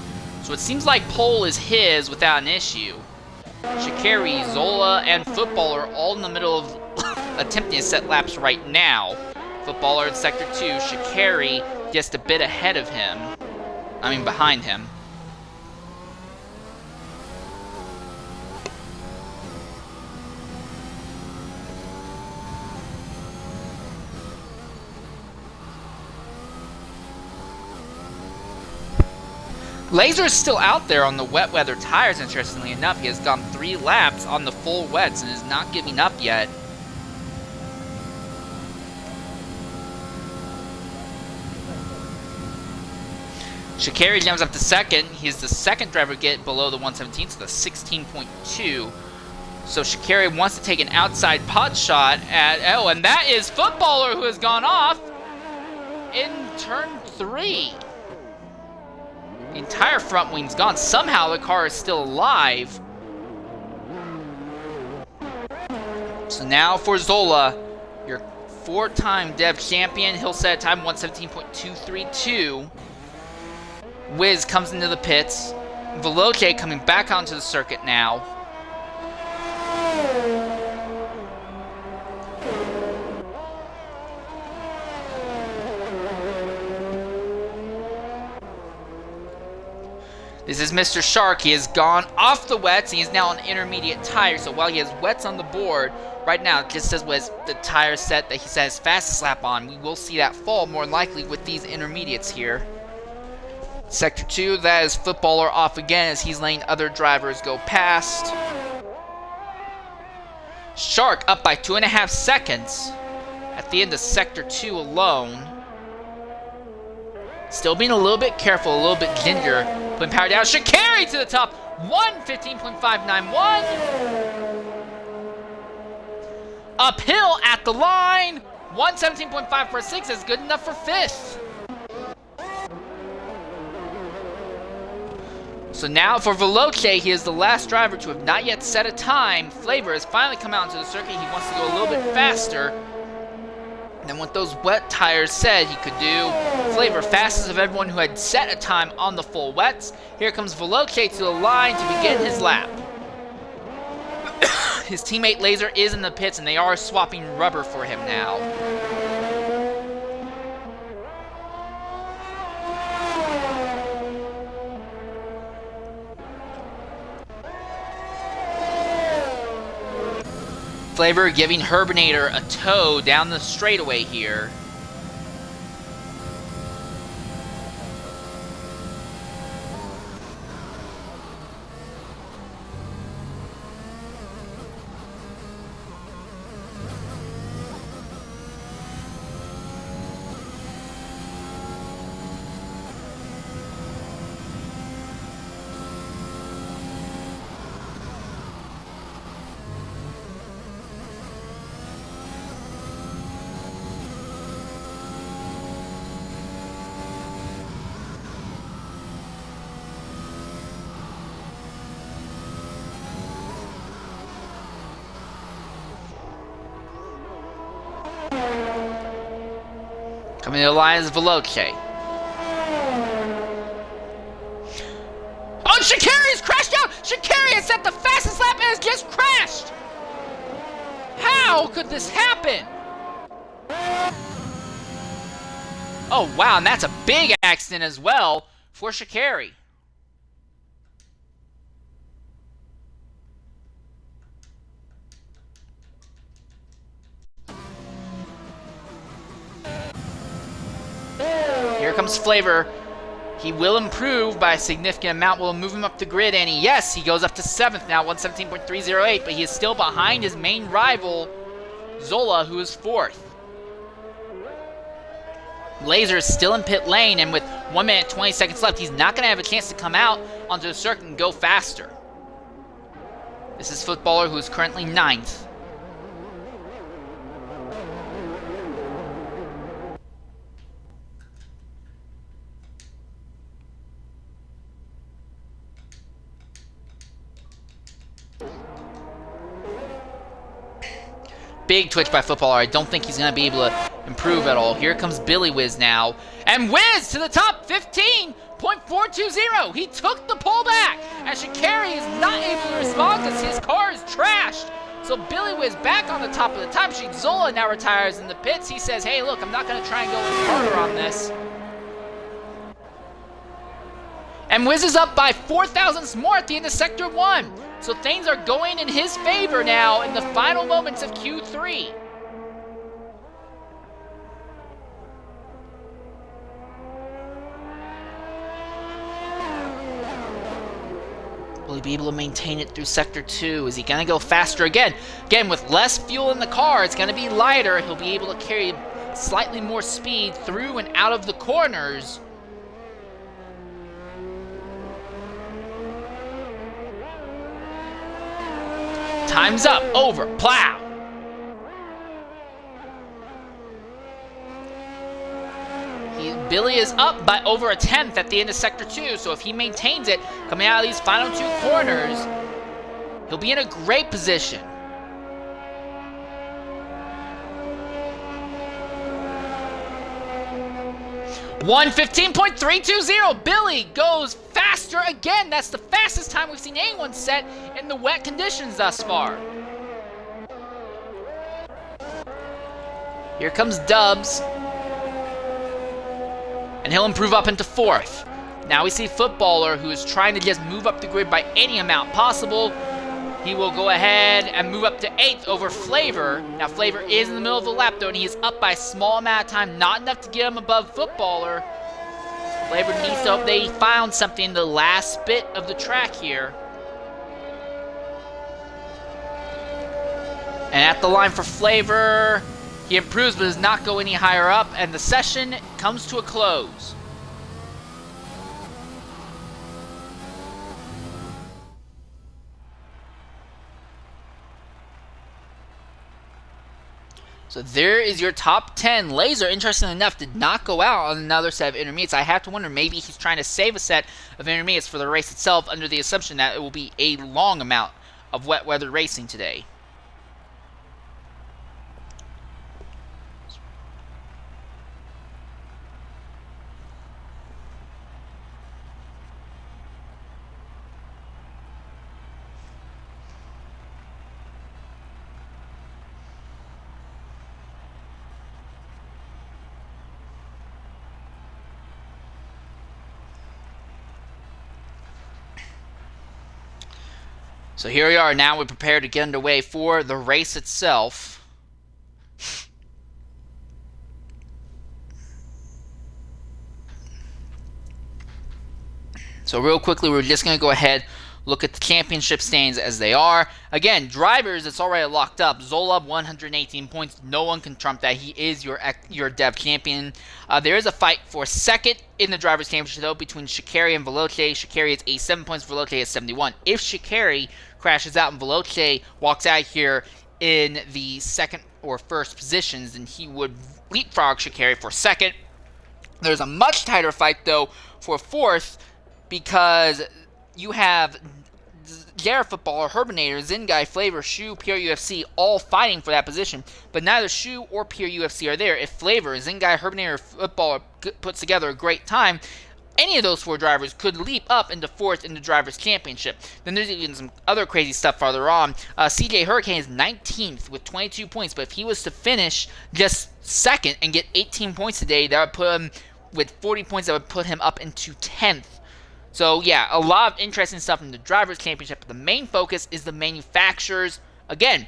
So it seems like pole is his without an issue. Shikari, Zola, and Footballer all in the middle of attempting to set laps right now. Footballer in Sector 2, Shikari just a bit ahead of him. Behind him. Laser is still out there on the wet weather tires, interestingly enough. He has gone 3 laps on the full wets and is not giving up yet. Shikari jumps up to second. He's the second driver to get below the 117, so the 16.2. So Shikari wants to take an outside pot shot at... Oh, and that is Footballer, who has gone off in turn 3. The entire front wing's gone. Somehow the car is still alive. So now for Zola, your 4-time Dev champion. He'll set a time 117.232. Wiz comes into the pits. Veloce coming back onto the circuit now. This is Mr. Shark. He has gone off the wets. He is now on intermediate tires. So while he has wets on the board, right now it just says was the tire set that he set his fastest lap on. We will see that fall more likely with these intermediates here. Sector 2, that is Footballer off again as he's letting other drivers go past. Shark up by 2.5 seconds at the end of Sector 2 alone. Still being a little bit careful, a little bit ginger. Putting power down. Shikari to the top. 115.591. Uphill at the line. 117.546 is good enough for 5th. So now for Veloce, he is the last driver to have not yet set a time. Flavor has finally come out into the circuit. He wants to go a little bit faster than what those wet tires said he could do. Flavor fastest of everyone who had set a time on the full wets. Here comes Veloce to the line to begin his lap. His teammate Laser is in the pits, and they are swapping rubber for him now. Flavor giving Herbinator a tow down the straightaway here. Coming to the line is Veloce. Oh, Sha'Carri has crashed out! Sha'Carri has set the fastest lap and has just crashed! How could this happen? Oh, wow, and that's a big accident as well for Sha'Carri. Here comes Flavor. He will improve by a significant amount. Will move him up the grid, and yes, he goes up to 7th now, 117.308, but he is still behind his main rival, Zola, who is 4th. Laser is still in pit lane, and with 1 minute 20 seconds left, he's not going to have a chance to come out onto the circuit and go faster. This is Footballer, who is currently 9th. Big twitch by Footballer. I don't think he's going to be able to improve at all. Here comes Billy Wiz now. And Wiz to the top, 15.420. He took the pole back. And Sha'Carri is not able to respond because his car is trashed. So Billy Wiz back on the top of the time sheet. Zola now retires in the pits. He says, hey, look, I'm not going to try and go harder on this. And Wiz is up by 4 thousandths more at the end of Sector 1. So things are going in his favor now in the final moments of Q3. Will he be able to maintain it through Sector 2? Is he going to go faster again? Again, with less fuel in the car, it's going to be lighter. He'll be able to carry slightly more speed through and out of the corners. Time's up. Over. Plow. Billy is up by over a 10th at the end of Sector 2, so if he maintains it, coming out of these final 2 corners, he'll be in a great position. .115.320. Billy goes faster again. That's the fastest time we've seen anyone set in the wet conditions thus far. Here comes Dubs. And he'll improve up into 4th. Now we see Footballer, who is trying to just move up the grid by any amount possible. He will go ahead and move up to 8th over Flavor. Now Flavor is in the middle of the lap though, and he is up by a small amount of time, not enough to get him above Footballer. Flavor needs to hope they found something in the last bit of the track here. And at the line for Flavor, he improves but does not go any higher up, and the session comes to a close. So there is your top 10. Laser, interestingly enough, did not go out on another set of intermediates. I have to wonder, maybe he's trying to save a set of intermediates for the race itself under the assumption that it will be a long amount of wet weather racing today. So here we are. Now we're prepared to get underway for the race itself. So real quickly, we're just going to go ahead, look at the championship standings as they are. Again, drivers, it's already locked up. Zola, 118 points. No one can trump that. He is your dev champion. There is a fight for second in the drivers' championship, though, between Shikari and Veloce. Shikari has 87 points. Veloce has 71. If Shikari crashes out and Veloce walks out here in the second or first positions, then he would leapfrog Shikari for second. There's a much tighter fight, though, for fourth, because you have Dare Footballer, Herbinator, Zengai, Flavor, Shu, Pure UFC all fighting for that position, but neither Shu or Pure UFC are there. If Flavor, Zengai, Herbinator, Footballer puts together a great time, any of those four drivers could leap up into fourth in the Drivers' Championship. Then there's even some other crazy stuff farther on. CJ Hurricane is 19th with 22 points, but if he was to finish just second and get 18 points today, that would put him, with 40 points, that would put him up into 10th. So yeah, a lot of interesting stuff in the Drivers' Championship, but the main focus is the manufacturers. Again,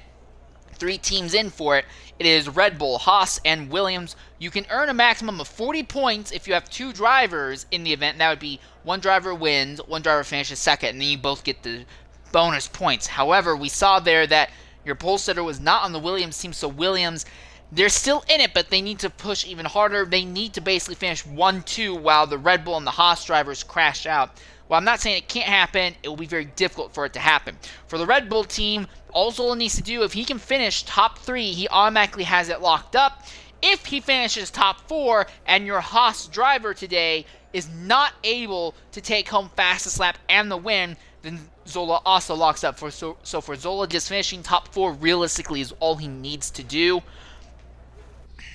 3 teams in for it. It is Red Bull, Haas, and Williams. You can earn a maximum of 40 points if you have 2 drivers in the event. That would be 1 driver wins, 1 driver finishes second, and then you both get the bonus points. However, we saw there that your pole sitter was not on the Williams team, so Williams, they're still in it, but they need to push even harder. They need to basically finish 1-2 while the Red Bull and the Haas drivers crash out. Well, I'm not saying it can't happen. It will be very difficult for it to happen. For the Red Bull team, all Zola needs to do, if he can finish top 3, he automatically has it locked up. If he finishes top 4 and your Haas driver today is not able to take home fastest lap and the win, then Zola also locks up. So for Zola, just finishing top 4 realistically is all he needs to do.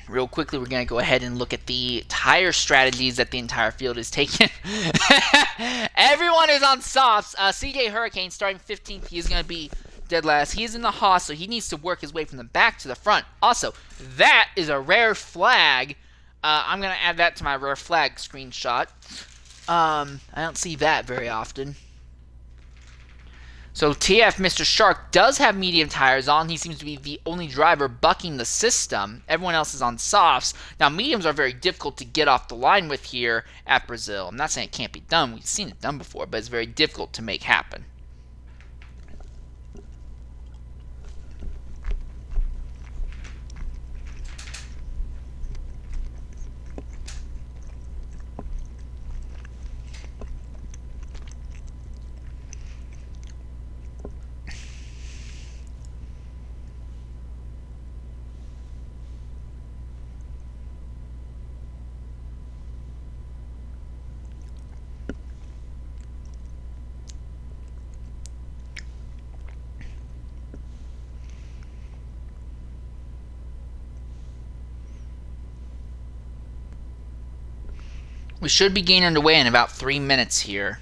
Real quickly, we're going to go ahead and look at the tire strategies that the entire field is taking. Everyone is on softs. CJ Hurricane starting 15th. He is going to be dead last. He is in the Haas, so he needs to work his way from the back to the front. Also, that is a rare flag. I'm going to add that to my rare flag screenshot. I don't see that very often. So TF Mr. Shark does have medium tires on. He seems to be the only driver bucking the system. Everyone else is on softs. Now, mediums are very difficult to get off the line with here at Brazil. I'm not saying it can't be done. We've seen it done before, but it's very difficult to make happen. We should be getting underway in about 3 minutes here.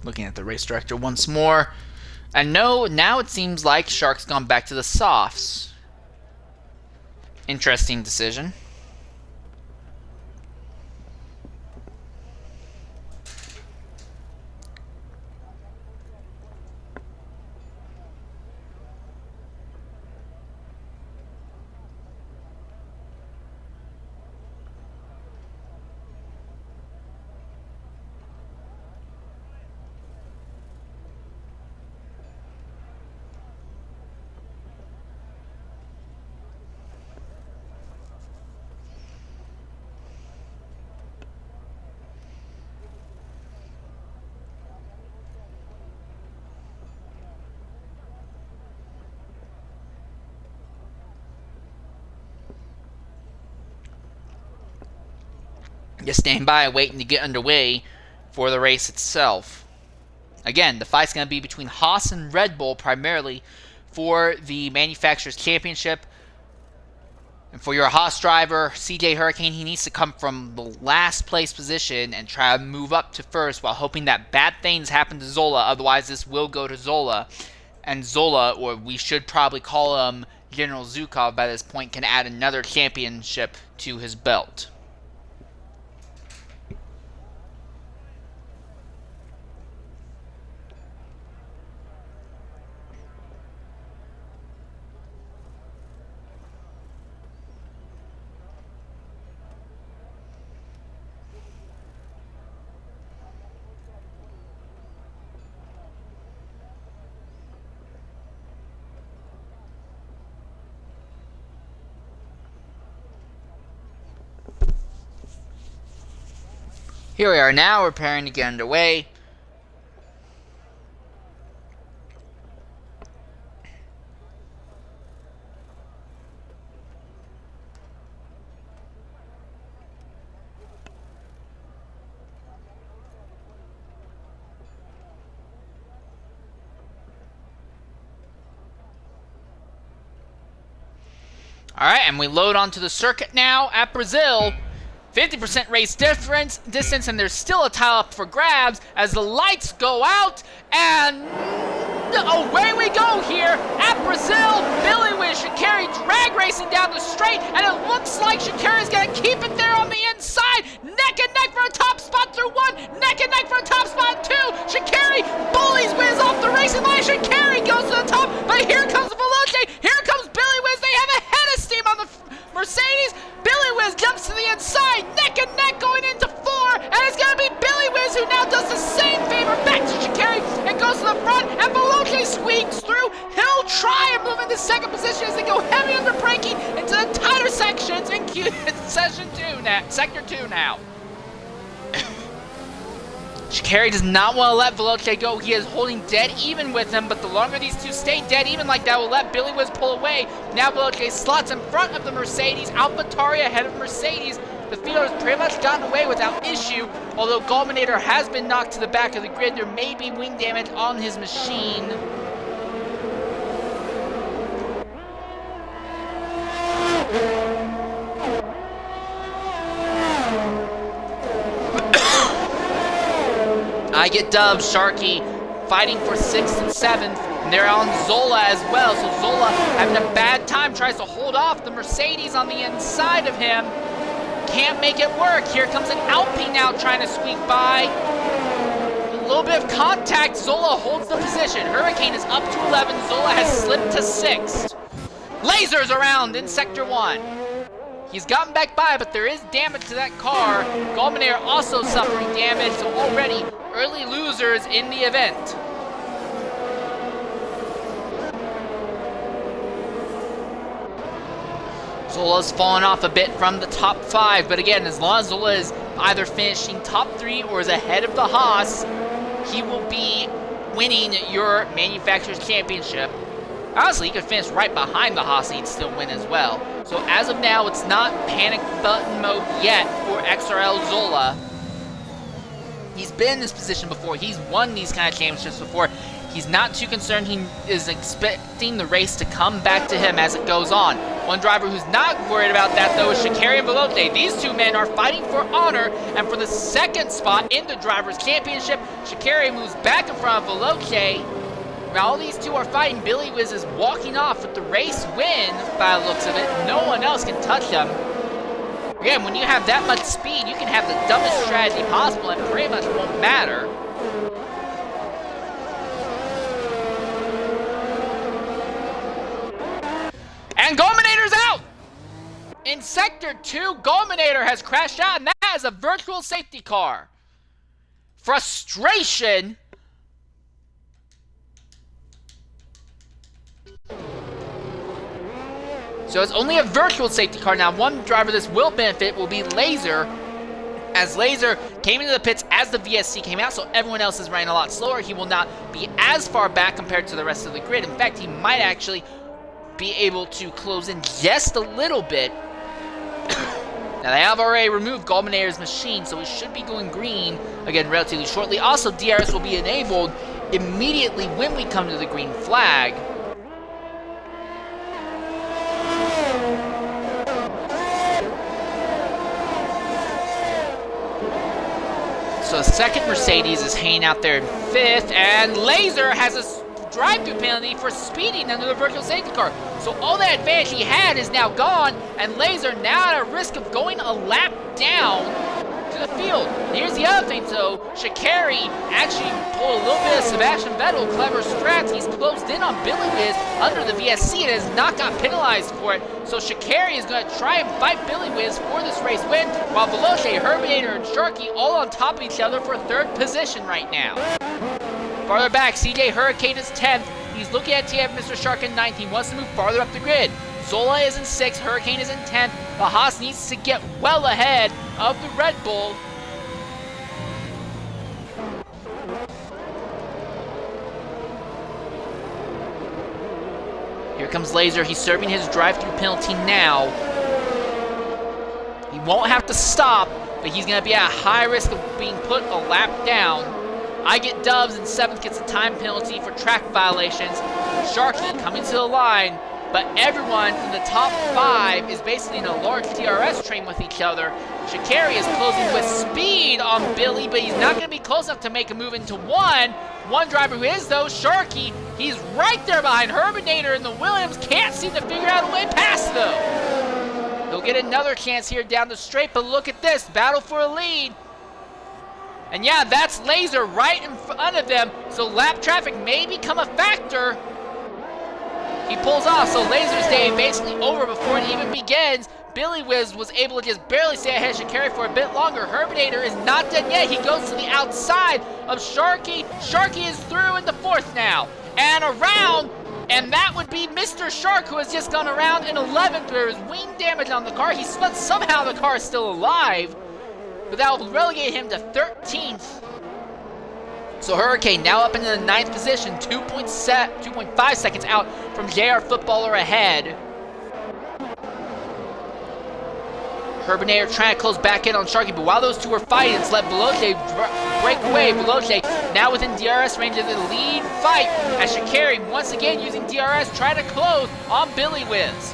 Looking at the race director once more. And no, now it seems like Shark's gone back to the softs. Interesting decision. Just stand by waiting to get underway for the race itself. Again, the fight's going to be between Haas and Red Bull primarily for the Manufacturers' Championship. And for your Haas driver, CJ Hurricane, he needs to come from the last place position and try to move up to first while hoping that bad things happen to Zola. Otherwise, this will go to Zola. And Zola, or we should probably call him General Zhukov by this point, can add another championship to his belt. Here we are now, preparing to get underway. Alright, and we load onto the circuit now at Brazil. 50% race distance, and there's still a tile up for grabs as the lights go out, and away we go here at Brazil. Billy with Sha'Carri drag racing down the straight, and it looks like Sha'Carri's gonna keep it there on the inside. Neck and neck for a top spot through one, neck and neck for a top spot two. Sha'Carri bullies Wiz off the racing line. Sha'Carri goes to the top, but here comes Veloce, here comes Billy Wiz. They have a head of steam on the Mercedes. Billy Wiz jumps to the inside, neck and neck going into four, and it's gonna be Billy Wiz who now does the same favor back to Sha'Carri and goes to the front, and Veloce squeaks through. He'll try and move into second position as they go heavy under braking into the tighter sections in sector 2 now. Sha'Carri does not want to let Veloce go. He is holding dead even with him, but the longer these two stay dead even like that will let Billy Wiz pull away. Now Veloce slots in front of the Mercedes. AlphaTauri ahead of Mercedes. The field has pretty much gotten away without issue, although Golminator has been knocked to the back of the grid. There may be wing damage on his machine. I get dubbed. Sharky fighting for 6th and 7th, and they're on Zola as well. So Zola having a bad time, tries to hold off the Mercedes on the inside of him. Can't make it work. Here comes an Alpine now trying to squeak by. A little bit of contact. Zola holds the position. Hurricane is up to 11. Zola has slipped to 6th. Lasers around in Sector 1. He's gotten back by, but there is damage to that car. Golminator also suffering damage, so already early losers in the event. Zola's fallen off a bit from the top 5, but again, as long as Zola is either finishing top 3 or is ahead of the Haas, he will be winning your Manufacturers Championship. Honestly, he could finish right behind the Haas and he'd still win as well. So as of now, it's not panic button mode yet for XRL Zola. He's been in this position before. He's won these kind of championships before. He's not too concerned. He is expecting the race to come back to him as it goes on. One driver who's not worried about that, though, is Sha'Carri and Veloce. These two men are fighting for honor and for the 2nd spot in the Drivers' Championship. Sha'Carri moves back in front of Veloce. While all these two are fighting, Billy Wiz is walking off with the race win by the looks of it. No one else can touch him. Again, when you have that much speed, you can have the dumbest strategy possible and pretty much won't matter. And Golminator's out! In Sector 2, Golminator has crashed out, and that is a virtual safety car. Frustration. So it's only a virtual safety car. Now, one driver this will benefit will be Laser, as Laser came into the pits as the VSC came out, so everyone else is running a lot slower. He will not be as far back compared to the rest of the grid. In fact, he might actually be able to close in just a little bit. Now, they have already removed Golminator's machine, so it should be going green again relatively shortly. Also, DRS will be enabled immediately when we come to the green flag. So second Mercedes is hanging out there in 5th, and Laser has a drive-through penalty for speeding under the virtual safety car. So all that advantage he had is now gone, and Laser now at a risk of going a lap down to the field. Here's the other thing, though. Sha'Carri actually pulled a little bit of Sebastian Vettel, clever strats. He's closed in on Billy Whiz under the VSC and has not got penalized for it. So Sha'Carri is going to try and fight Billy Whiz for this race win, while Veloce, Herbinator, and Sharky all on top of each other for 3rd position right now. Farther back, CJ Hurricane is 10th. He's looking at TF Mr. Shark in 9th. He wants to move farther up the grid. Zola is in 6th, Hurricane is in 10th. The Haas needs to get well ahead of the Red Bull. Here comes Laser. He's serving his drive-through penalty now. He won't have to stop, but he's going to be at a high risk of being put a lap down. I Get Dubs in 7th gets a time penalty for track violations. Sharky coming to the line, but everyone in the top 5 is basically in a large DRS train with each other. Sha'Carri is closing with speed on Billy, but he's not going to be close enough to make a move into 1. One driver who is, though, Sharky. He's right there behind Herbinator, and the Williams can't seem to figure out a way past, though. He'll get another chance here down the straight, but look at this. Battle for a lead. And yeah, that's Laser right in front of them, so lap traffic may become a factor. He pulls off, so Laser's day basically over before it even begins. Billy Whiz was able to just barely stay ahead of Sha'Carri for a bit longer. Herbinator is not done yet. He goes to the outside of Sharky. Sharky is through in the 4th now. And around, and that would be Mr. Shark, who has just gone around in 11th. There is wing damage on the car. He spun, somehow the car is still alive, but that will relegate him to 13th. So Hurricane now up into the 9th position, 2.5 seconds out from JR Footballer ahead. Herbinator trying to close back in on Sharky, but while those two are fighting, it's let Veloce break away. Veloce now within DRS range of the lead fight, as Sha'Carri once again using DRS trying to close on Billy Whiz.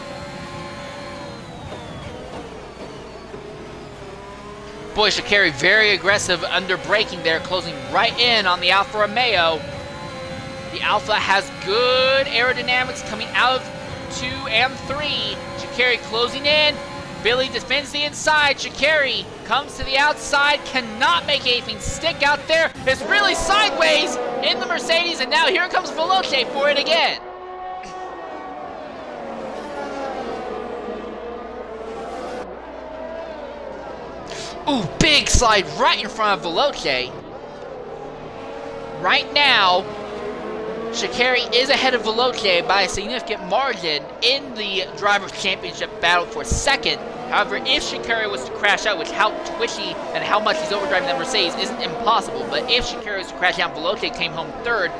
Boy, Sha'Carri very aggressive under braking there, closing right in on the Alfa Romeo. The Alfa has good aerodynamics coming out of 2 and 3. Sha'Carri closing in. Billy defends the inside. Sha'Carri comes to the outside, cannot make anything stick out there. It's really sideways in the Mercedes, and now here comes Veloce for it again. Ooh, big slide right in front of Veloce. Right now, Sha'Carri is ahead of Veloce by a significant margin in the Drivers' Championship battle for 2nd. However, if Sha'Carri was to crash out, which how twitchy and how much he's overdriving that Mercedes isn't impossible, but if Sha'Carri was to crash out, Veloce came home 3rd,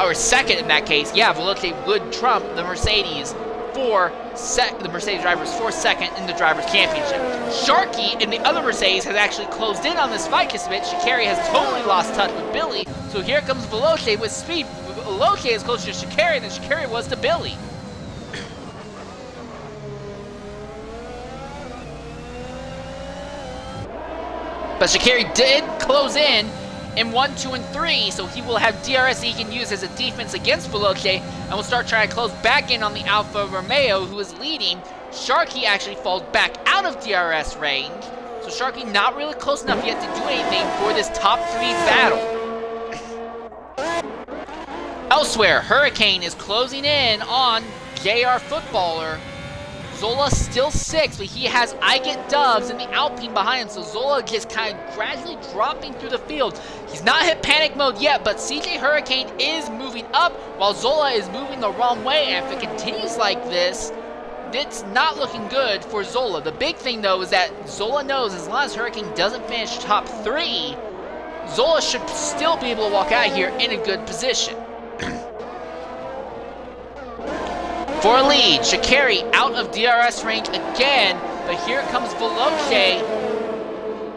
or 2nd in that case, yeah, Veloce would trump the Mercedes the Mercedes drivers for 2nd in the Drivers' Championship. Sharky in the other Mercedes has actually closed in on this fight just a bit. Sha'Carri has totally lost touch with Billy, so here comes Veloce with speed. Veloce is closer to Sha'Carri than Sha'Carri was to Billy. But Sha'Carri did close in 1, 2, and 3, so he will have DRS he can use as a defense against Veloce, and will start trying to close back in on the Alfa Romeo, who is leading. Sharky actually falls back out of DRS range, so Sharky not really close enough yet to do anything for this top 3 battle. Elsewhere, Hurricane is closing in on JR Footballer. Zola still 6th, but he has I Get Dubs in the Alpine behind him, so Zola just kind of gradually dropping through the field. He's not hit panic mode yet, but CJ Hurricane is moving up while Zola is moving the wrong way, and if it continues like this, it's not looking good for Zola. The big thing, though, is that Zola knows as long as Hurricane doesn't finish top 3, Zola should still be able to walk out here in a good position. For a lead, Sha'Carri out of DRS range again, but here comes Veloce,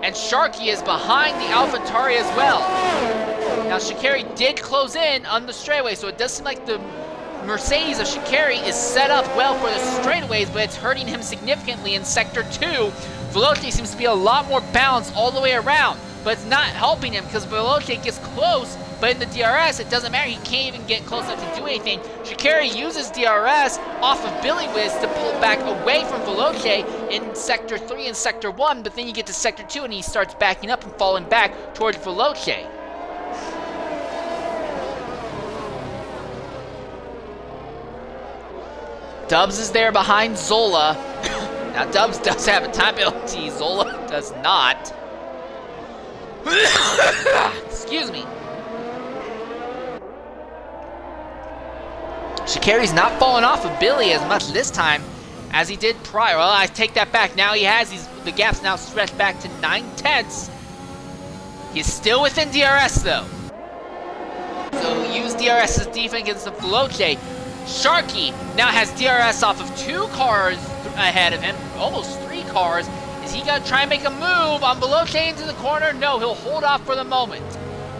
and Sharky is behind the AlphaTauri as well. Now Sha'Carri did close in on the straightaway, so it does seem like the Mercedes of Sha'Carri is set up well for the straightaways, but it's hurting him significantly in Sector 2. Veloce seems to be a lot more balanced all the way around. but it's not helping him because Veloce gets close, but in the DRS, it doesn't matter. He can't even get close enough to do anything. Shikari uses DRS off of Billy Whiz to pull back away from Veloce in Sector 3 and Sector 1, but then you get to Sector 2 and he starts backing up and falling back towards Veloce. Dubs is there behind Zola. Now Dubs does have a time penalty, Zola does not. Excuse me. Shikari's not falling off of Billy as much this time as he did prior. Well, I take that back. Now he has the gap's now stretched back to 9/10. He's still within DRS though. So use DRS as defense against the Veloce. Sharky now has DRS off of 2 cars ahead of him, almost 3 cars. Is he gonna try and make a move on Veloce into the corner? No, he'll hold off for the moment.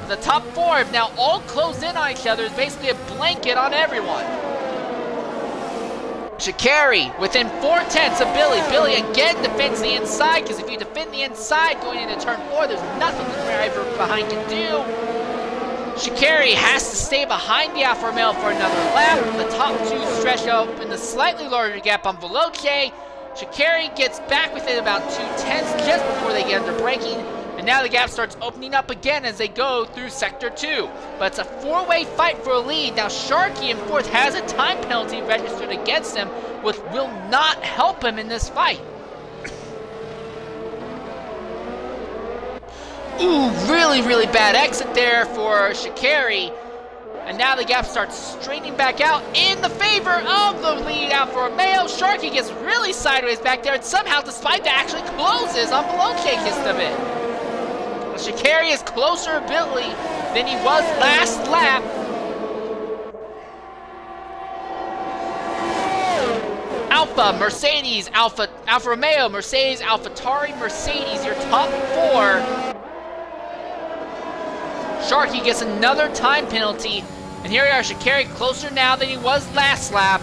The top 4 have now all closed in on each other. It's basically a blanket on everyone. Shikari within 4/10 of Billy. Billy again defends the inside, because if you defend the inside going into turn 4, there's nothing the driver behind can do. Shikari has to stay behind the Alfa Romeo for another lap. The top 2 stretch up in the slightly larger gap on Veloce. Shikari gets back within about 2/10 just before they get under braking. And now the gap starts opening up again as they go through Sector 2. But it's a 4-way fight for a lead. Now Sharky in 4th has a time penalty registered against him, which will not help him in this fight. Ooh, really bad exit there for Shikari. And now the gap starts straightening back out in the favor of the lead Alfa Romeo. Sharky gets really sideways back there, and somehow, despite that, actually closes on Veloce just a bit. Shikari is closer to Billy than he was last lap. Alpha, Mercedes, Alfa Romeo, Mercedes, AlphaTauri, Mercedes, your top 4. Sharky gets another time penalty, and here we are, Shikari closer now than he was last lap.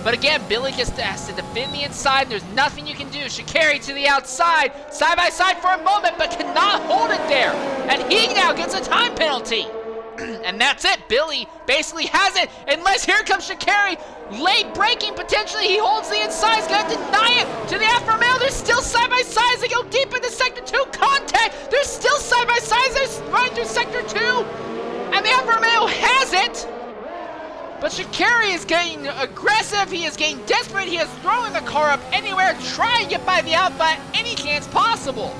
But again, Billy just has to defend the inside. There's nothing you can do. Shikari to the outside, side by side for a moment, but cannot hold it there. And he now gets a time penalty. And that's it. Billy basically has it, unless here comes Shikari. Late braking, potentially. He holds the inside. He's going to deny it to the Alfa Romeo. They're still side by side as they go deep into Sector 2. Contact. They're still side by side as they're running through Sector 2. And the Alfa Romeo has it. But Shikari is getting aggressive. He is getting desperate. He is throwing the car up anywhere, trying to get by the Alfa at any chance possible.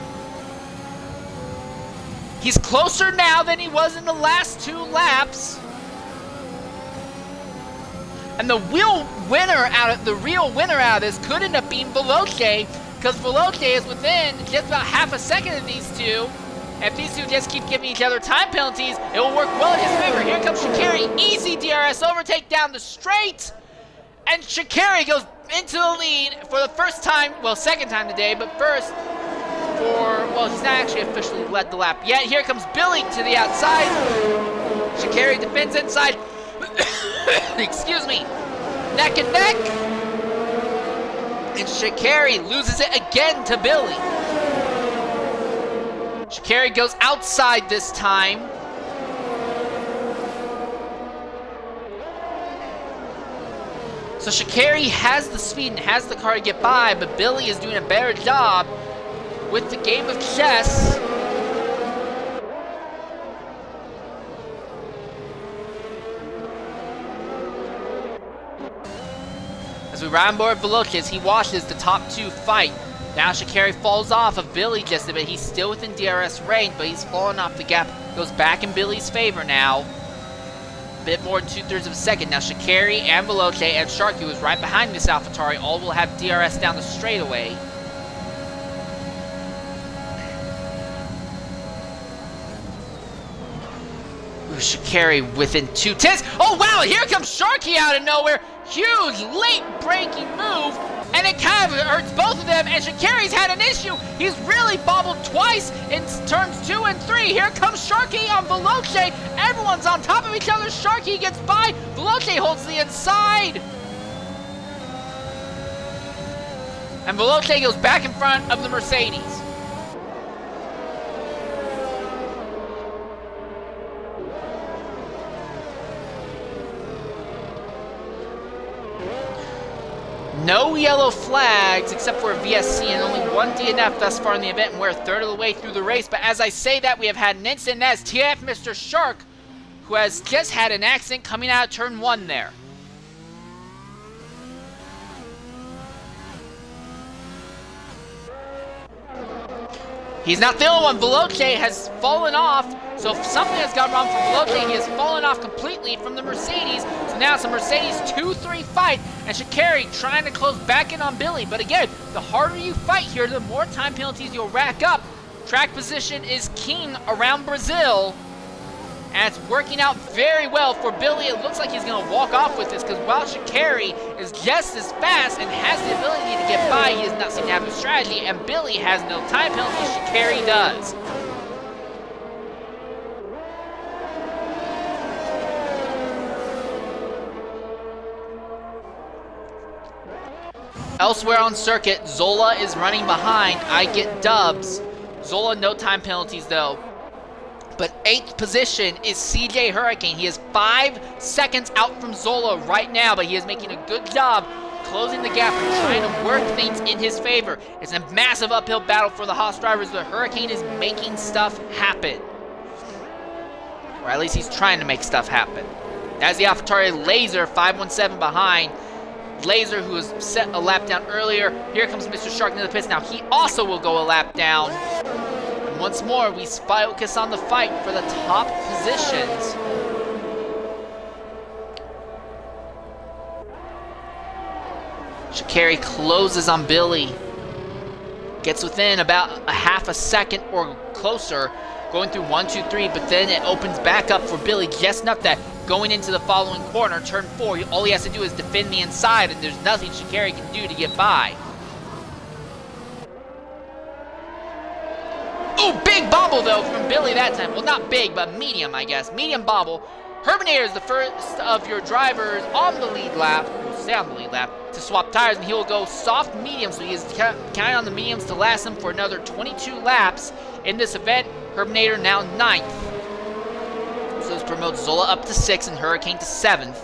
He's closer now than he was in the last 2 laps. And the real winner out of this could end up being Veloce, because Veloce is within just about half a second of these two. If these two just keep giving each other time penalties, it will work well in his favor. Here comes Shikari, easy DRS overtake down the straight. And Shikari goes into the lead for the first time, well, second time today, but first he's not actually officially led the lap yet. Here comes Billy to the outside. Shikari defends inside. Excuse me. Neck and neck. And Shikari loses it again to Billy. Shikari goes outside this time. So Shikari has the speed and has the car to get by, but Billy is doing a better job with the game of chess. As we ride on board Veloce, he watches the top 2 fight. Now Shikari falls off of Billy just a bit. He's still within DRS range, but he's fallen off the gap. Goes back in Billy's favor now. A bit more than 2/3 of a second. Now Shikari and Veloce and Sharky, who is right behind this AlphaTauri, all will have DRS down the straightaway. Shikari within 2/10. Oh wow, here comes Sharky out of nowhere. Huge late braking move, and it kind of hurts both of them, and Shikari's had an issue. He's really bobbled twice in turns 2 and 3. Here comes Sharky on Veloce. Everyone's on top of each other. Sharky gets by. Veloce holds the inside. And Veloce goes back in front of the Mercedes. No yellow flags except for a VSC and only one DNF thus far in the event, and we're a third of the way through the race. But as I say that, we have had an incident as TF Mr. Shark, who has just had an accident coming out of turn 1 there. He's not the only one. Veloce has fallen off. So if something has gone wrong for Veloce, he has fallen off completely from the Mercedes. So now it's a Mercedes 2-3 fight, and Sha'Carri trying to close back in on Billy. But again, the harder you fight here, the more time penalties you'll rack up. Track position is king around Brazil, and it's working out very well for Billy. It looks like he's going to walk off with this, because while Sha'Carri is just as fast and has the ability to get by, he does not seem to have a strategy, and Billy has no time penalties. Sha'Carri does. Elsewhere on circuit, Zola is running behind. I get dubs. Zola, no time penalties though. But 8th position is CJ Hurricane. He is 5 seconds out from Zola right now, but he is making a good job closing the gap and trying to work things in his favor. It's a massive uphill battle for the Haas drivers, but Hurricane is making stuff happen. Or at least he's trying to make stuff happen. As the AlphaTauri Laser, 517 behind. Laser, who was set a lap down earlier. Here comes Mr. Shark into the pits. Now he also will go a lap down. And once more, we focus on the fight for the top positions. Sha'Carri closes on Billy. Gets within about a half a second or closer. Going through 1, 2, 3, but then it opens back up for Billy just enough that going into the following corner, turn 4, all he has to do is defend the inside, and there's nothing Sha'Carri can do to get by. Ooh, big bobble though from Billy that time. Well, not big, but medium, I guess. Medium bobble. Herminator is the first of your drivers on the lead lap, to swap tires, and he will go soft medium, so he is counting on the mediums to last him for another 22 laps in this event. Herminator now 9th. So this promotes Zola up to 6th and Hurricane to 7th.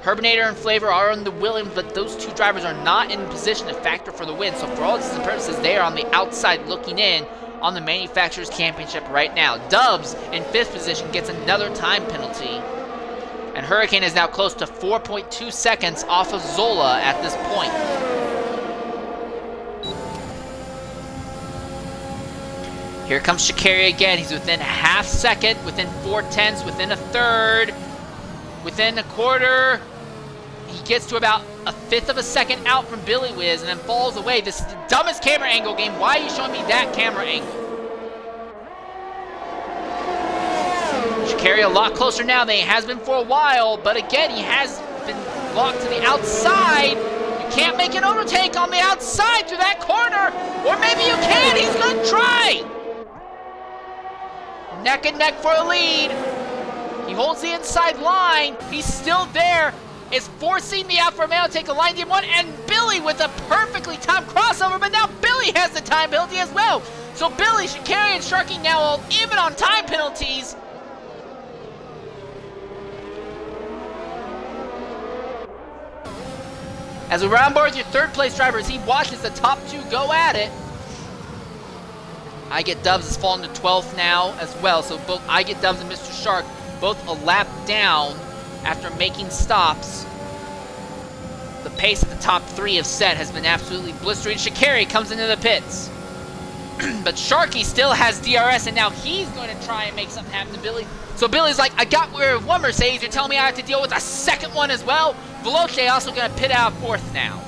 Herminator and Flavor are on the Williams, but those two drivers are not in position to factor for the win. So for all intents and purposes, they are on the outside looking in on the Manufacturers Championship right now. Dubs in 5th position gets another time penalty. And Hurricane is now close to 4.2 seconds off of Zola at this point. Here comes Sha'Carri again. He's within a half second, within 4/10, within a third, within a quarter. He gets to about a 1/5 of a second out from Billy Wiz and then falls away. This is the dumbest camera angle game. Why are you showing me that camera angle? Sha'Carri a lot closer now than he has been for a while, but again, he has been locked to the outside. You can't make an overtake on the outside through that corner, or maybe you can. He's gonna try. Neck and neck for a lead. He holds the inside line. He's still there. Is forcing the Alfa Romeo to take a line D1, and Billy with a perfectly timed crossover, but now Billy has the time penalty as well. So Billy, Sha'Carri, and Sharky now all even on time penalties. As we round board with your 3rd place driver as he watches the top 2 go at it. I Get Dubs has fallen to 12th now as well, so both I Get Dubs and Mr. Shark both a lap down after making stops. The pace that the top 3 have set has been absolutely blistering. Sha'Carri comes into the pits. But Sharky still has DRS, and now he's going to try and make something happen to Billy. So Billy's like, I got rid of one Mercedes, you're telling me I have to deal with a second one as well? Veloce also going to pit out 4th now.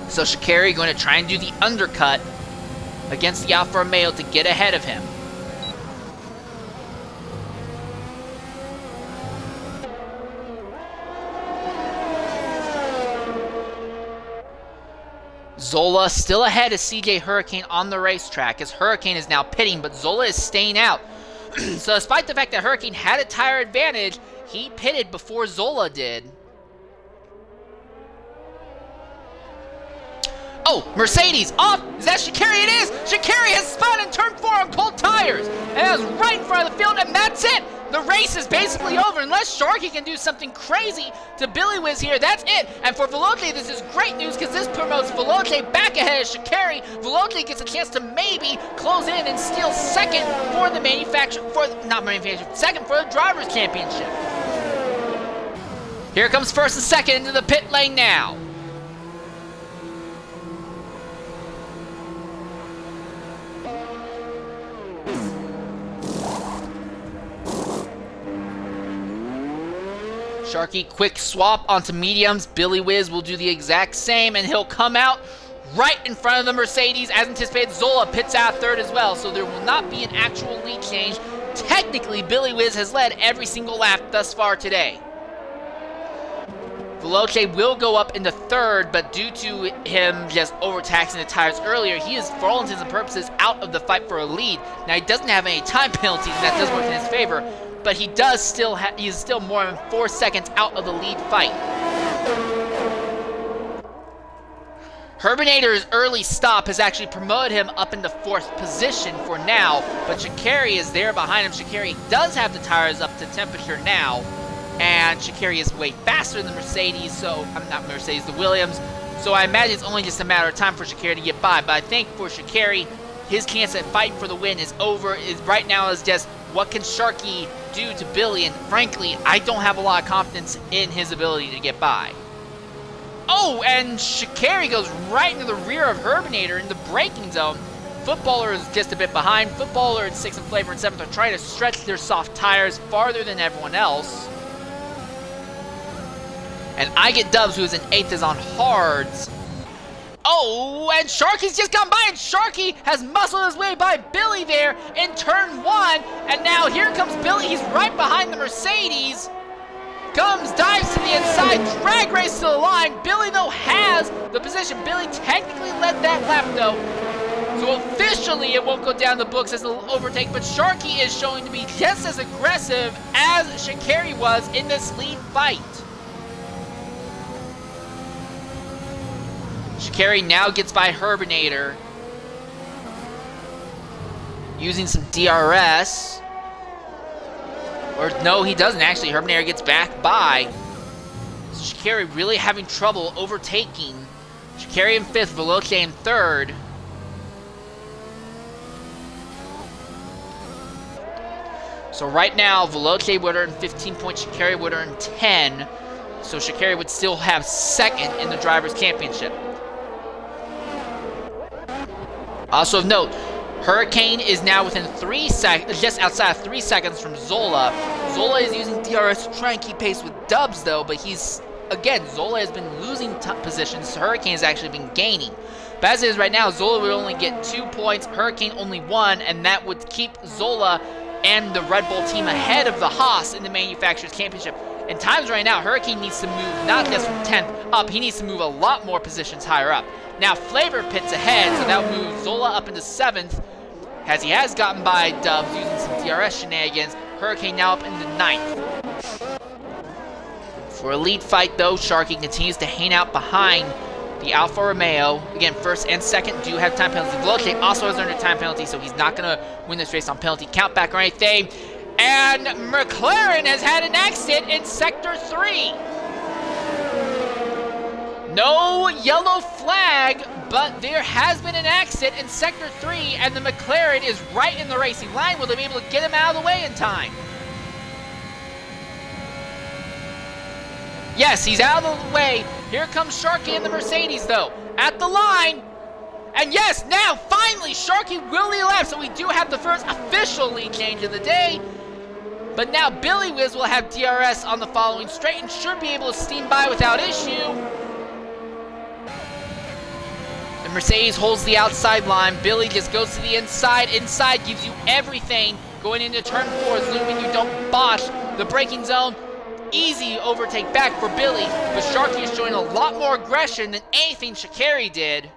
So Sha'Carri going to try and do the undercut against the Alfa Romeo to get ahead of him. Zola still ahead of CJ Hurricane on the racetrack as Hurricane is now pitting, but Zola is staying out. So despite the fact that Hurricane had a tire advantage, he pitted before Zola did. Oh, Mercedes off! Is that Sha'Carri? It is! Sha'Carri has spun in turn 4 on cold tires! And that's right in front of the field, and that's it! The race is basically over unless Sharky can do something crazy to Billy Whiz here. That's it. And for Veloce, this is great news because this promotes Veloce back ahead of Sha'Carri. Veloce gets a chance to maybe close in and steal second for the second for the Drivers' Championship. Here comes first and second into the pit lane now. Sharky, quick swap onto mediums. Billy Whiz will do the exact same, and he'll come out right in front of the Mercedes. As anticipated, Zola pits out third as well, so there will not be an actual lead change. Technically, Billy Whiz has led every single lap thus far today. Veloce will go up into third, but due to him just overtaxing the tires earlier, he is, for all intents and purposes, out of the fight for a lead. Now, he doesn't have any time penalties, and that does work in his favor, but he is still more than 4 seconds out of the lead fight. Herbinator's early stop has actually promoted him up into 4th position for now, but Sha'Carri is there behind him. Sha'Carri does have the tires up to temperature now, and Sha'Carri is way faster than the Mercedes, the Williams, so I imagine it's only just a matter of time for Sha'Carri to get by, but I think for Sha'Carri, his chance at fighting for the win is over. Right now is just what can Sharky do to Billy, and frankly, I don't have a lot of confidence in his ability to get by. Oh, and Sha'Carri goes right into the rear of Herbinator in the braking zone. Footballer is just a bit behind. Footballer and 6th and Flavor in 7th are trying to stretch their soft tires farther than everyone else. And I Get Dubs, who is in 8th, is on hards. Oh, and Sharky's just gone by, and Sharky has muscled his way by Billy there in turn 1. And now here comes Billy. He's right behind the Mercedes. Dives to the inside, drag race to the line. Billy, though, has the position. Billy technically led that lap, though. So officially, it won't go down the books as an overtake, but Sharky is showing to be just as aggressive as Sha'Carri was in this lead fight. Sha'Carri now gets by Herbinator, using some DRS. Or no, he doesn't actually. Herbinator gets back by. So Sha'Carri really having trouble overtaking. Sha'Carri in 5th, Veloce in 3rd. So right now, Veloce would earn 15 points, Sha'Carri would earn 10. So Sha'Carri would still have 2nd in the Drivers' Championship. Also of note, Hurricane is now within just outside of 3 seconds from Zola. Zola is using DRS to try and keep pace with Dubs, though, but Zola has been losing positions. So Hurricane has actually been gaining. But as it is right now, Zola would only get 2 points, Hurricane only 1, and that would keep Zola and the Red Bull team ahead of the Haas in the Manufacturers' Championship. In times right now, Hurricane needs to move not just from 10th up, he needs to move a lot more positions higher up. Now Flavor pits ahead, so that will move Zola up into 7th, as he has gotten by Dubs using some DRS shenanigans. Hurricane now up into 9th. For a lead fight, though, Sharky continues to hang out behind the Alfa Romeo. Again, 1st and 2nd do have time penalties. Veloce also has earned a time penalty, so he's not going to win this race on penalty countback or anything. And McLaren has had an accident in Sector 3. No yellow flag, but there has been an accident in Sector 3, and the McLaren is right in the racing line. Will they be able to get him out of the way in time? Yes, he's out of the way. Here comes Sharky and the Mercedes, though, at the line. And yes, now, finally, Sharky will lead lap, so we do have the first official lead change of the day. But now Billy Whiz will have DRS on the following straight and should be able to steam by without issue. The Mercedes holds the outside line. Billy just goes to the inside. Inside gives you everything. Going into turn 4, assuming you don't botch the braking zone. Easy overtake back for Billy, but Sharky is showing a lot more aggression than anything Sha'Carri did.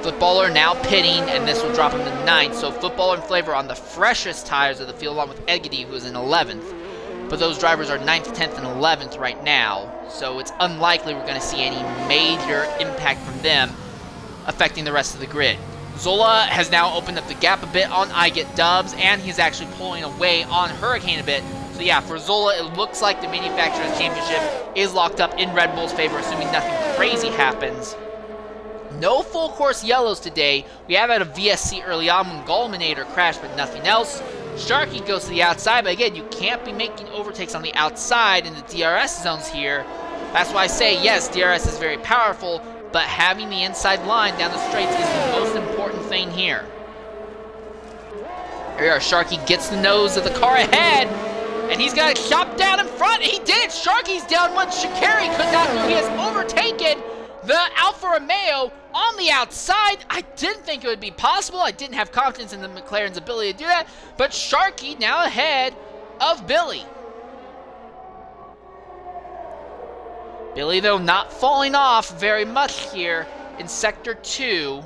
Footballer now pitting, and this will drop him to 9th. So Footballer and Flavor on the freshest tires of the field, along with Egedy, who is in 11th. but those drivers are 9th, 10th, and 11th right now, so it's unlikely we're going to see any major impact from them affecting the rest of the grid. Zola has now opened up the gap a bit on I Get Dubs, and he's actually pulling away on Hurricane a bit. So yeah, for Zola, it looks like the Manufacturers' Championship is locked up in Red Bull's favor, assuming nothing crazy happens. No full course yellows today. We have had a VSC early on when Gulminator crashed, but nothing else. Sharky goes to the outside, but again, you can't be making overtakes on the outside in the DRS zones here. That's why I say, yes, DRS is very powerful, but having the inside line down the straights is the most important thing here. Here we are, Sharky gets the nose of the car ahead, and he's got it chopped down in front. He did it! Sharky's down one. Shikari could not do. He has overtaken the Alfa Romeo on the outside. I didn't think it would be possible. I didn't have confidence in the McLaren's ability to do that, but Sharky now ahead of Billy. Billy, though, not falling off very much here in Sector 2.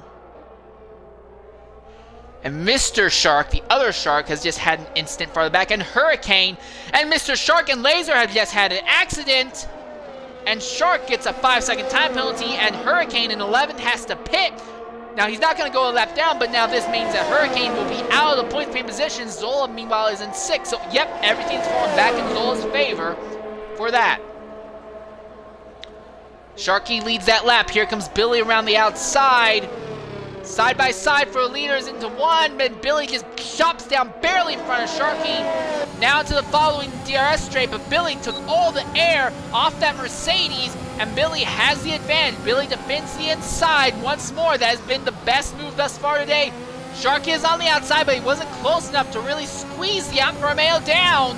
And Mr. Shark, the other Shark, has just had an incident farther back. And Hurricane and Mr. Shark and Laser have just had an accident. And Shark gets a 5-second time penalty, and Hurricane in 11th has to pit. Now, he's not going to go a lap down, but now this means that Hurricane will be out of the point pay position. Zola, meanwhile, is in 6th. So, yep, everything's falling back in Zola's favor for that. Sharky leads that lap. Here comes Billy around the outside. Side by side for leaders into one, but Billy just chops down barely in front of Sharky. Now to the following DRS straight, but Billy took all the air off that Mercedes, and Billy has the advantage. Billy defends the inside once more. That has been the best move thus far today. Sharky is on the outside, but he wasn't close enough to really squeeze the Alfa Romeo down.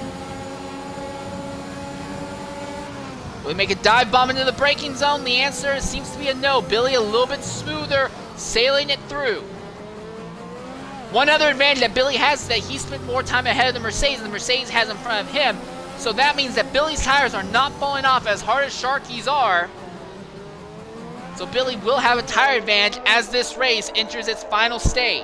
Will he make a dive bomb into the braking zone? The answer seems to be a no. Billy a little bit smoother, sailing it through. One other advantage that Billy has is that he spent more time ahead of the Mercedes than the Mercedes has in front of him. So that means that Billy's tires are not falling off as hard as Sharky's are. So Billy will have a tire advantage as this race enters its final stage.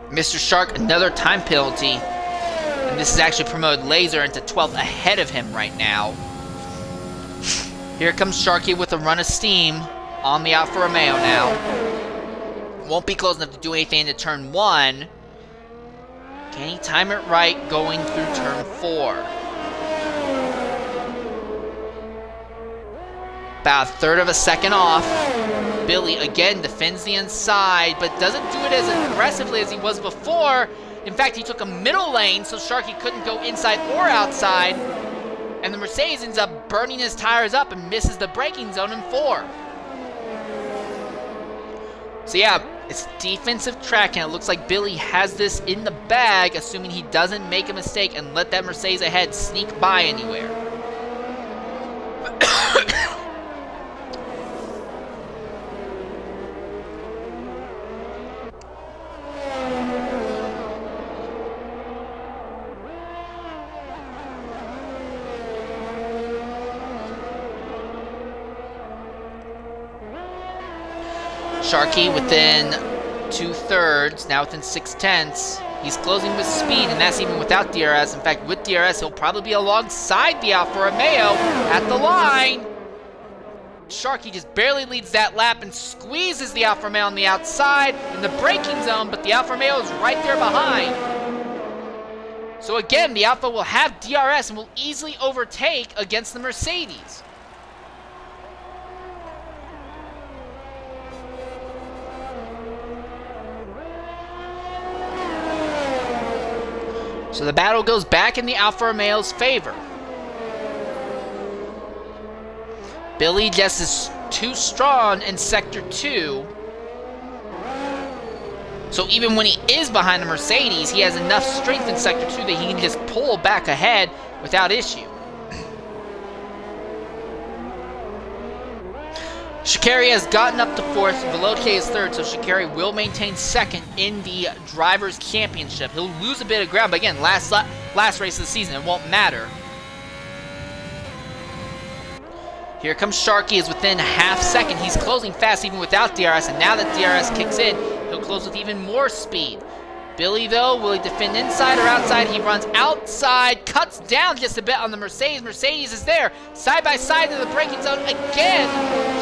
Mr. Shark, another time penalty. And this has actually promoted Laser into 12th ahead of him right now. Here comes Sharky with a run of steam on the Alfa Romeo now. Won't be close enough to do anything to turn 1. Can he time it right going through turn 4? About a third of a second off. Billy again defends the inside, but doesn't do it as aggressively as he was before. In fact, he took a middle lane so Sharky couldn't go inside or outside. And the Mercedes ends up burning his tires up and misses the braking zone in 4. So yeah, it's defensive track, and it looks like Billy has this in the bag, assuming he doesn't make a mistake and let that Mercedes ahead sneak by anywhere. Sharky within 2/3, now within 6/10. He's closing with speed, and that's even without DRS. In fact, with DRS, he'll probably be alongside the Alfa Romeo at the line. Sharky just barely leads that lap and squeezes the Alfa Romeo on the outside in the braking zone, but the Alfa Romeo is right there behind. So again, the Alfa will have DRS and will easily overtake against the Mercedes. So the battle goes back in the Alfa Romeo's favor. Billy just is too strong in Sector 2. So even when he is behind the Mercedes, he has enough strength in Sector 2 that he can just pull back ahead without issue. Shikari has gotten up to 4th, Veloce is 3rd, so Shikari will maintain 2nd in the Drivers' Championship. He'll lose a bit of ground, but again, last race of the season, it won't matter. Here comes Sharky, is within a half second. He's closing fast even without DRS, and now that DRS kicks in, he'll close with even more speed. Billy, though, will he defend inside or outside? He runs outside, cuts down just a bit on the Mercedes. Mercedes is there, side by side in the braking zone again.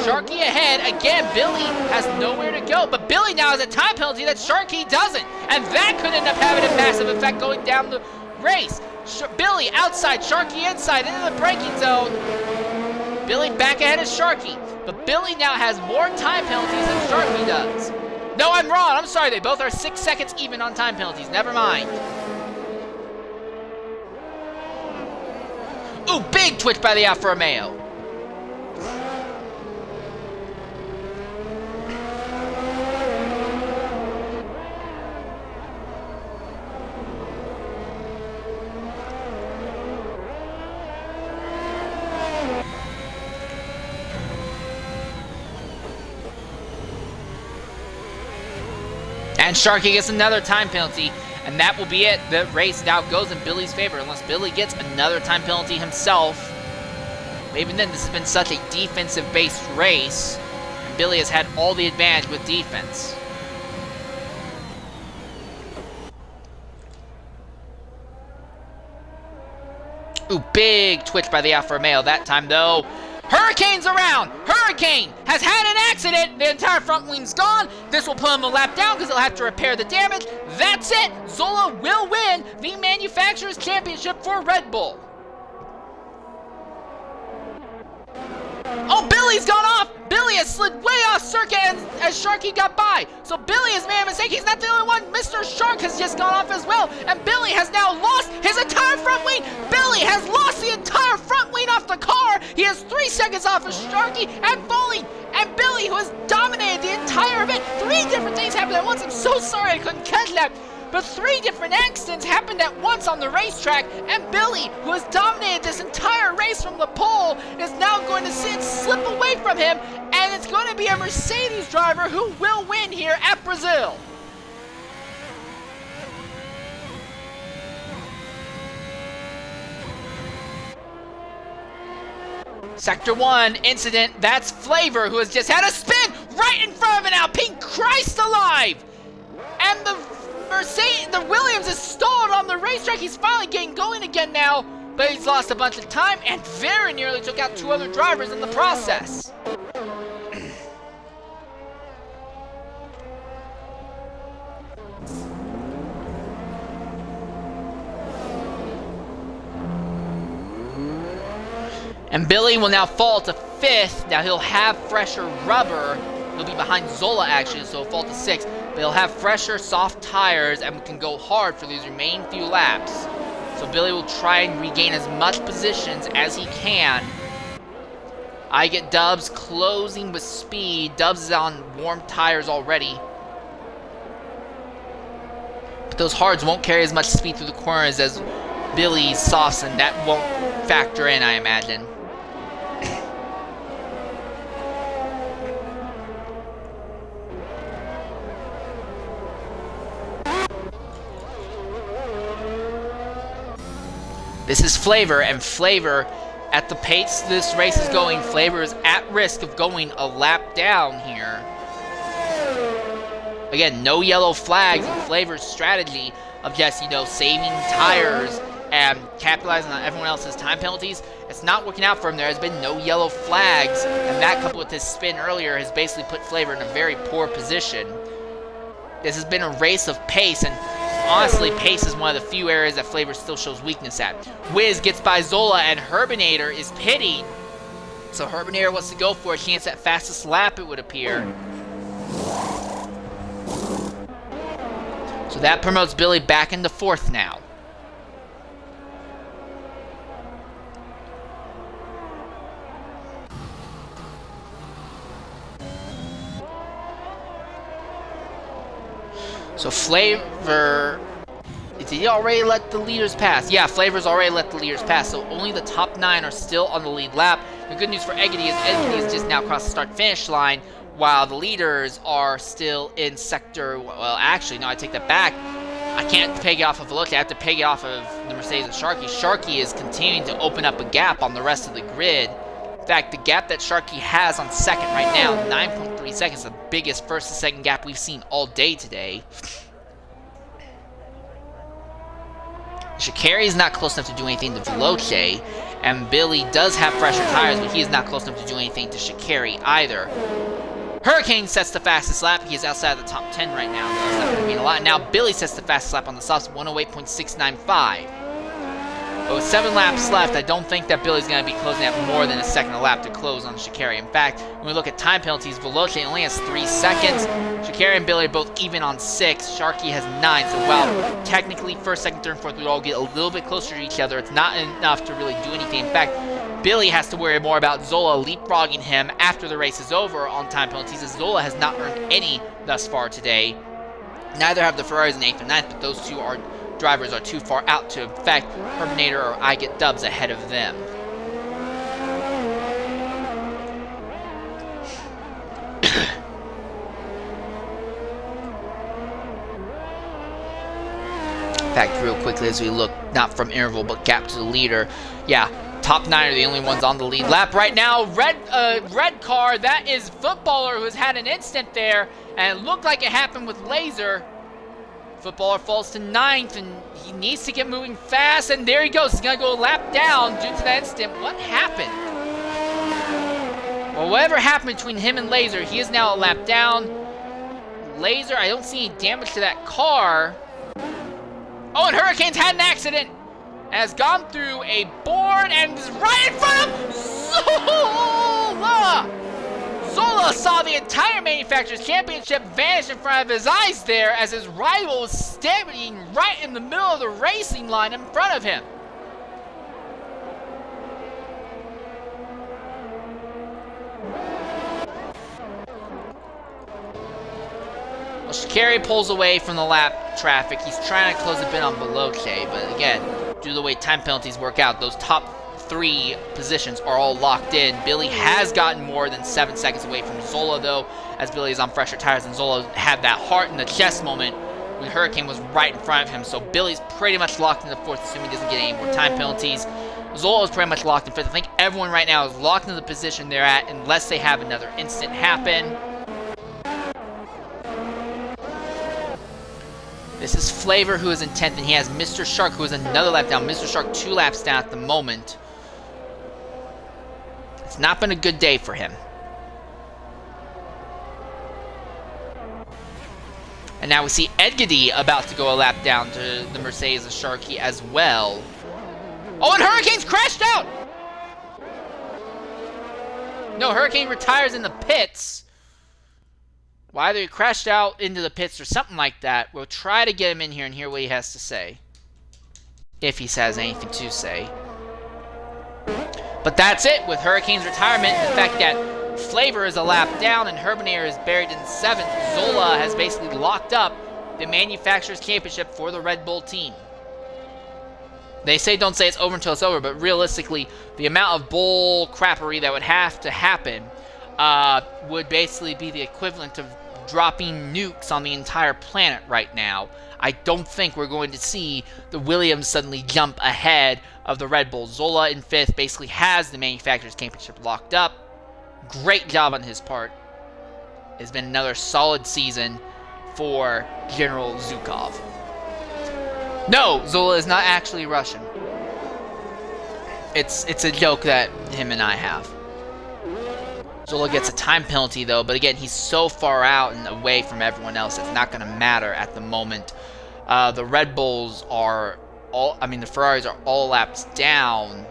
Sharky ahead. Again, Billy has nowhere to go, but Billy now has a time penalty that Sharky doesn't, and that could end up having a massive effect going down the race. Billy outside, Sharky inside, into the braking zone. Billy back ahead of Sharky, but Billy now has more time penalties than Sharky does. No, I'm wrong. I'm sorry. They both are 6 seconds even on time penalties. Never mind. Ooh, big twitch by the Alfa Romeo. And Sharky gets another time penalty, and that will be it. The race now goes in Billy's favor unless Billy gets another time penalty himself. But even then, this has been such a defensive-based race, and Billy has had all the advantage with defense. Ooh, big twitch by the Alfa Romeo that time, though. Hurricane's around! Hurricane has had an accident! The entire front wing's gone. This will put him a lap down because he'll have to repair the damage. That's it! Zola will win the Manufacturers' Championship for Red Bull. Oh, Billy's gone off! Billy has slid way off circuit as Sharky got by. So Billy has made a mistake. He's not the only one. Mr. Shark has just gone off as well. And Billy has now lost his entire front wing. Billy has lost the entire front wing off the car. He has 3 seconds off of Sharky and Foley. And Billy, who has dominated the entire event. 3 different things happened at once. I'm so sorry I couldn't catch that. But 3 different accidents happened at once on the racetrack, and Billy, who has dominated this entire race from the pole, is now going to slip away from him, and it's going to be a Mercedes driver who will win here at Brazil. Sector 1 incident, that's Flavor, who has just had a spin right in front of an Alpine. Christ alive! And the Williams is stalled on the racetrack. He's finally getting going again now, but he's lost a bunch of time and very nearly took out 2 other drivers in the process. And Billy will now fall to 5th. Now he'll have fresher rubber. He'll be behind Zola actually, so he'll fall to 6th. But he'll have fresher, soft tires and can go hard for these remaining few laps. So Billy will try and regain as much positions as he can. I get Dubs closing with speed. Dubs is on warm tires already. But those hards won't carry as much speed through the corners as Billy's softs, and that won't factor in, I imagine. This is Flavor, and Flavor, at the pace this race is going, Flavor is at risk of going a lap down here. Again, no yellow flags, and Flavor's strategy of just, saving tires and capitalizing on everyone else's time penalties, it's not working out for him. There has been no yellow flags, and that coupled with his spin earlier has basically put Flavor in a very poor position. This has been a race of pace, and honestly, pace is one of the few areas that Flavor still shows weakness at. Wiz gets by Zola, and Herbinator is pitting. So Herbinator wants to go for a chance at fastest lap, it would appear. So that promotes Billy back into 4th now. So Flavor, did he already let the leaders pass? Yeah, Flavor's already let the leaders pass, so only the top 9 are still on the lead lap. The good news for Eggity is Eggity has just now crossed the start-finish line, while the leaders are still in sector, well, actually, no, I take that back. I can't peg it off of Veloci, I have to peg it off of the Mercedes and Sharky. Sharky is continuing to open up a gap on the rest of the grid. In fact, the gap that Sharkey has on second right now, 9.3 seconds, the biggest first to second gap we've seen all day today. Sha'Carri is not close enough to do anything to Veloce, and Billy does have fresher tires, but he is not close enough to do anything to Sha'Carri either. Hurricane sets the fastest lap. He is outside of the top 10 right now, though. That's not going to mean a lot. Now Billy sets the fastest lap on the softs, 108.695. But with 7 laps left, I don't think that Billy's going to be closing at more than a second a lap to close on Sha'Carri. In fact, when we look at time penalties, Veloce only has 3 seconds. Sha'Carri and Billy are both even on 6. Sharkey has 9. So while technically first, second, third, and fourth would all get a little bit closer to each other, it's not enough to really do anything. In fact, Billy has to worry more about Zola leapfrogging him after the race is over on time penalties, as Zola has not earned any thus far today. Neither have the Ferraris in 8th and 9th, but those two drivers are too far out to affect Herminator or I get dubs ahead of them. In fact, real quickly as we look, not from interval, but gap to the leader, yeah, top 9 are the only ones on the lead lap right now. Red car, that is Footballer, who has had an incident there, and it looked like it happened with Laser. Footballer falls to 9th, and he needs to get moving fast, and there he goes. He's going to go a lap down due to that incident. What happened? Well, whatever happened between him and Laser, he is now a lap down. Laser, I don't see any damage to that car. Oh, and Hurricane's had an accident. Has gone through a board and is right in front of Zola! Zola saw the entire Manufacturers Championship vanish in front of his eyes there as his rival was standing right in the middle of the racing line in front of him. Well, Sha'Carri pulls away from the lap traffic. He's trying to close a bit on Veloce, but again, due to the way time penalties work out, those top 3 positions are all locked in. Billy has gotten more than 7 seconds away from Zola, though, as Billy is on fresher tires, and Zola had that heart in the chest moment when Hurricane was right in front of him. So Billy's pretty much locked in the 4th, assuming he doesn't get any more time penalties. Zola is pretty much locked in 5th. I think everyone right now is locked into the position they're at unless they have another incident happen. This is Flavor, who is in 10th, and he has Mr. Shark, who is another lap down. Mr. Shark 2 laps down at the moment. It's not been a good day for him. And now we see Edgady about to go a lap down to the Mercedes of Sharkey as well. Oh, and Hurricane's crashed out! No, Hurricane retires in the pits. Well, either he crashed out into the pits or something like that. We'll try to get him in here and hear what he has to say. If he has anything to say. But that's it with Hurricane's retirement. The fact that Flavor is a lap down and Herminator is buried in 7th. Zola has basically locked up the Manufacturers Championship for the Red Bull team. They say don't say it's over until it's over, but realistically, the amount of bull crappery that would have to happen would basically be the equivalent of dropping nukes on the entire planet right now. I don't think we're going to see the Williams suddenly jump ahead of the Red Bull. Zola in 5th basically has the Manufacturers Championship locked up. Great job on his part. It's been another solid season for General Zhukov. No, Zola is not actually Russian. It's a joke that him and I have. Zola gets a time penalty, though, but again, he's so far out and away from everyone else, it's not going to matter at the moment. The Red Bulls are the Ferraris are all laps down.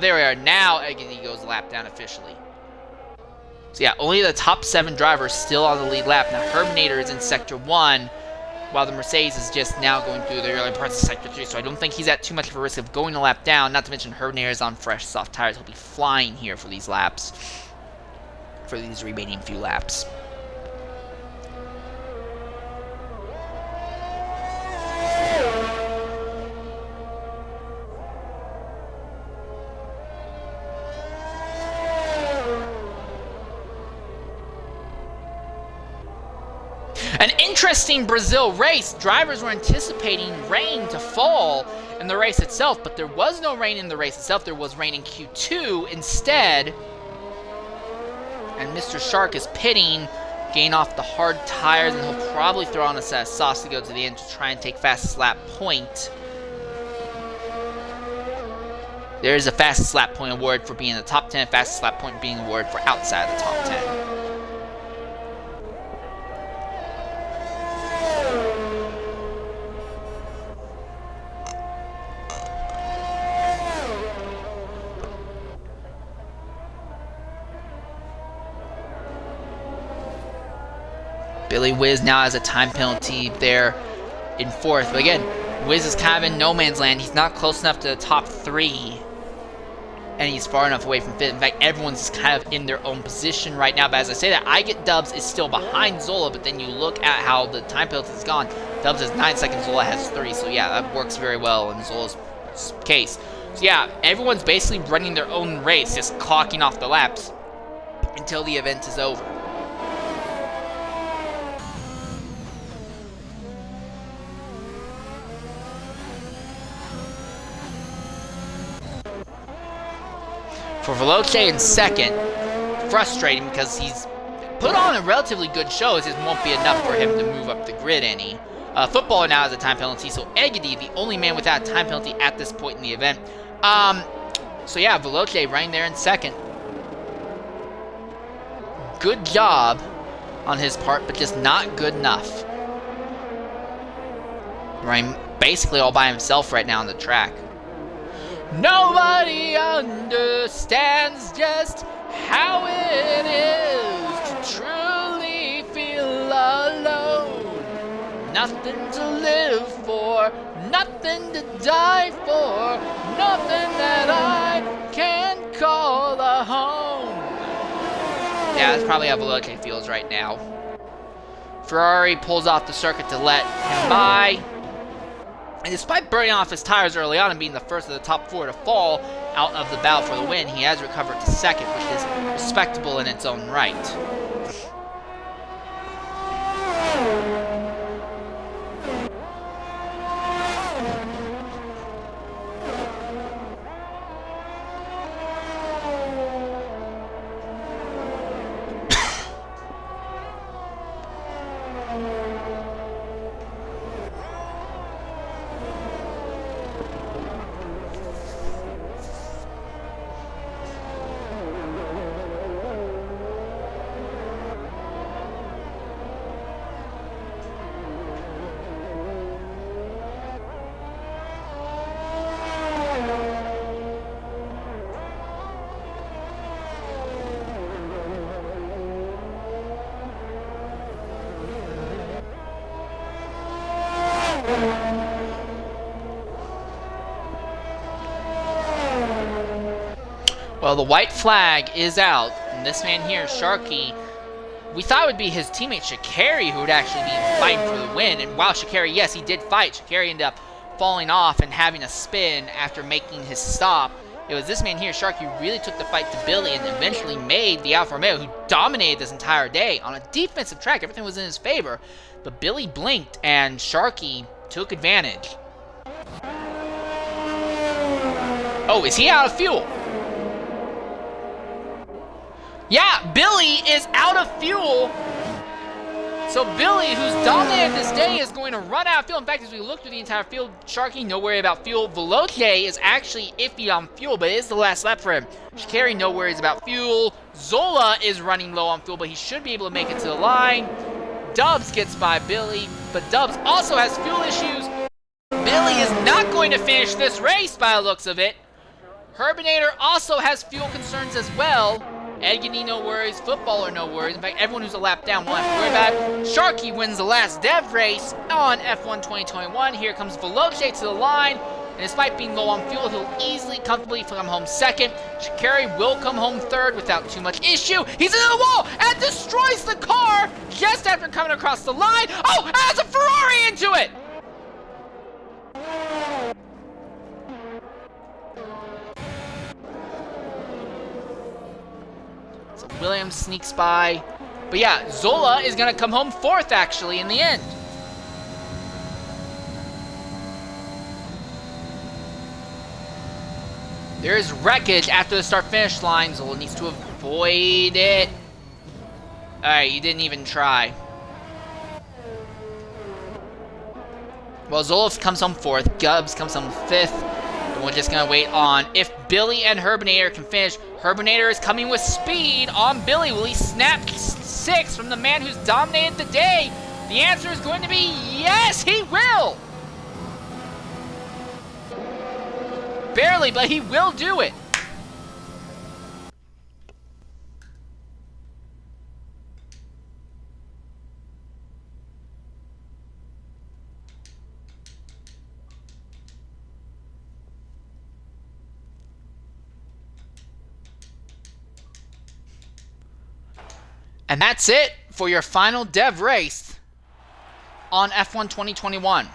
There we are. Now, again, he goes a lap down officially. So yeah, only the top 7 drivers still on the lead lap. Now, Herminator is in Sector 1, while the Mercedes is just now going through the early parts of Sector 3, so I don't think he's at too much of a risk of going a lap down, not to mention Herminator is on fresh, soft tires. He'll be flying here for these laps. For these remaining few laps. An interesting Brazil race. Drivers were anticipating rain to fall in the race itself, but there was no rain in the race itself. There was rain in Q2 instead. And Mr. Shark is pitting, gain off the hard tires, and he'll probably throw on a set of sauce to go to the end to try and take fastest lap point. There is a fastest lap point award for being in the top 10, fastest lap point being awarded for outside the top 10. Billy Whiz now has a time penalty there in 4th. But again, Whiz is kind of in no man's land. He's not close enough to the top 3. And he's far enough away from 5th. In fact, everyone's kind of in their own position right now. But as I say that, I Get Dubs is still behind Zola. But then you look at how the time penalty is gone. Dubs has 9 seconds, Zola has 3. So yeah, that works very well in Zola's case. So yeah, everyone's basically running their own race, just clocking off the laps until the event is over. For Veloce in 2nd, frustrating because he's put on a relatively good show. It just won't be enough for him to move up the grid any. Footballer now has a time penalty, so Eggity, the only man without a time penalty at this point in the event. So yeah, Veloce running there in 2nd. Good job on his part, but just not good enough. Running basically all by himself right now on the track. Nobody understands just how it is to truly feel alone. Nothing to live for, nothing to die for, nothing that I can call a home. Yeah, that's probably how Veloce feels right now. Ferrari pulls off the circuit to let him by. And despite burning off his tires early on and being the first of the top 4 to fall out of the battle for the win, he has recovered to 2nd, which is respectable in its own right. Well, the white flag is out, and this man here, Sharky, we thought it would be his teammate Sha'Carri who would actually be fighting for the win. And while Sha'Carri, yes, he did fight, Sha'Carri ended up falling off and having a spin after making his stop. It was this man here, Sharky, who really took the fight to Billy and eventually made the Alfa Romeo, who dominated this entire day on a defensive track. Everything was in his favor, but Billy blinked and Sharky took advantage. Oh, is he out of fuel? Yeah, Billy is out of fuel. So Billy, who's dominated this day, is going to run out of fuel. In fact, as we look through the entire field, Sharky, no worry about fuel. Veloce is actually iffy on fuel, but it is the last lap for him. Sha'Carri, no worries about fuel. Zola is running low on fuel, but he should be able to make it to the line. Dubs gets by Billy, but Dubs also has fuel issues. Billy is not going to finish this race by the looks of it. Herbinator also has fuel concerns as well. Eggity, no worries. Footballer, no worries. In fact, everyone who's a lap down won't have to worry about it. Sharky wins the last dev race on F1 2021. Here comes Veloce to the line. And despite being low on fuel, he'll easily, comfortably come home 2nd. Sha'Carri will come home 3rd without too much issue. He's into the wall and destroys the car just after coming across the line. Oh, has a Ferrari into it! So Williams sneaks by. But yeah, Zola is going to come home 4th, actually, in the end. There is wreckage after the start-finish line. Zola needs to avoid it. Alright, you didn't even try. Well, Zola comes home 4th. Gubbs comes home 5th. And we're just going to wait on if Billy and Herbinator can finish. Herbinator is coming with speed on Billy. Will he snap 6 from the man who's dominated the day? The answer is going to be yes, he will! Barely, but he will do it. And that's it for your final dev race on F1 2021.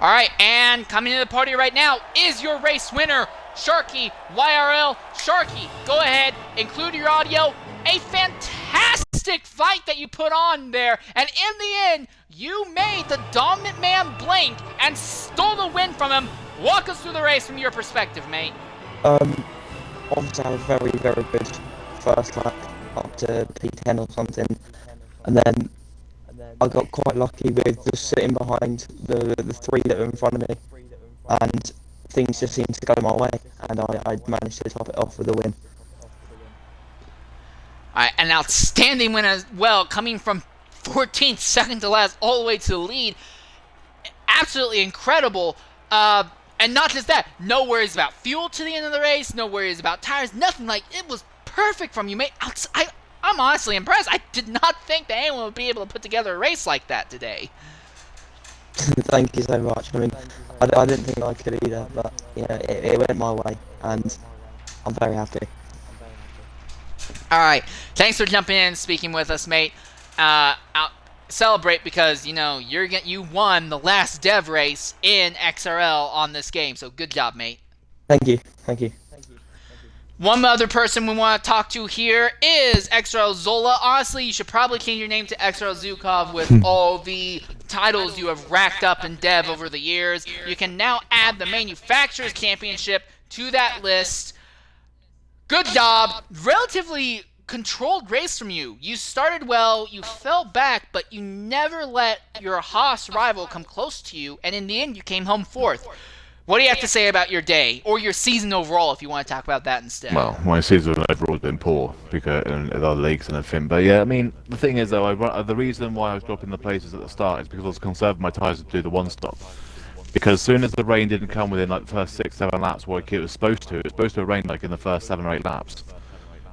All right, and coming to the party right now is your race winner, Sharky YRL. Sharky, go ahead, include your audio. A fantastic fight that you put on there, and in the end, you made the dominant man blink and stole the win from him. Walk us through the race from your perspective, mate. Obviously I had a very, very good first lap up to P10 or something, and then I got quite lucky with just sitting behind the 3 that were in front of me, and things just seemed to go my way, and I managed to top it off with a win. Alright, an outstanding win as well, coming from 14th, second to last, all the way to the lead. Absolutely incredible. And not just that, no worries about fuel to the end of the race, no worries about tires, nothing. Like, it was perfect from you, mate. I'm honestly impressed. I did not think that anyone would be able to put together a race like that today. Thank you so much. I mean, I didn't think I could either, but you know, it went my way, and I'm very happy. All right, thanks for jumping in and speaking with us, mate. Celebrate because you won the last dev race in XRL on this game. So good job, mate. Thank you. Thank you. One other person we want to talk to here is XRL Zola. Honestly, you should probably change your name to XRL Zukov with all the titles you have racked up in dev over the years. You can now add the Manufacturers Championship to that list. Good job. Relatively controlled race from you. You started well, you fell back, but you never let your Haas rival come close to you, and in the end, you came home 4th. What do you have to say about your day, or your season overall, if you want to talk about that instead? Well, my season overall has been poor because in other leagues and everything. But yeah, I mean, the thing is though, the reason why I was dropping the places at the start is because I was conserving my tyres to do the one stop. Because as soon as the rain didn't come within like the first 6-7 laps, like it was supposed to rain like in the first 7 or 8 laps.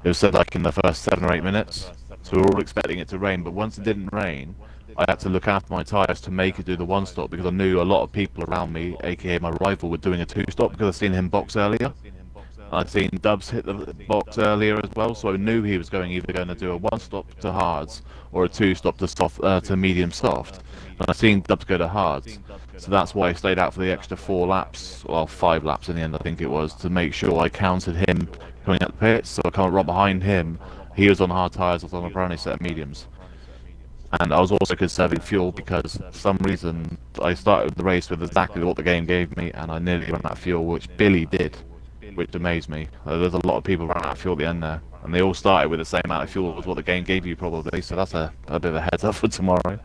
It was said like in the first 7 or 8 minutes, so we were all expecting it to rain. But once it didn't rain, I had to look after my tyres to make it do the one stop because I knew a lot of people around me, aka my rival, were doing a 2 stop because I'd seen him box earlier. I'd seen Dubs hit the box earlier as well, so I knew he was either going to do a 1 stop to hards or a 2 stop to medium soft. And I'd seen Dubs go to hards, so that's why I stayed out for the extra 4 laps, well 5 laps in the end I think it was, to make sure I counted him coming out the pits, so I can't right behind him. He was on hard tyres, I was on a brand new set of mediums. And I was also conserving fuel because for some reason I started the race with exactly what the game gave me, and I nearly ran out of fuel, which Billy did, which amazed me. There's a lot of people ran out of fuel at the end there, and they all started with the same amount of fuel as what the game gave you probably, so that's a bit of a heads up for tomorrow.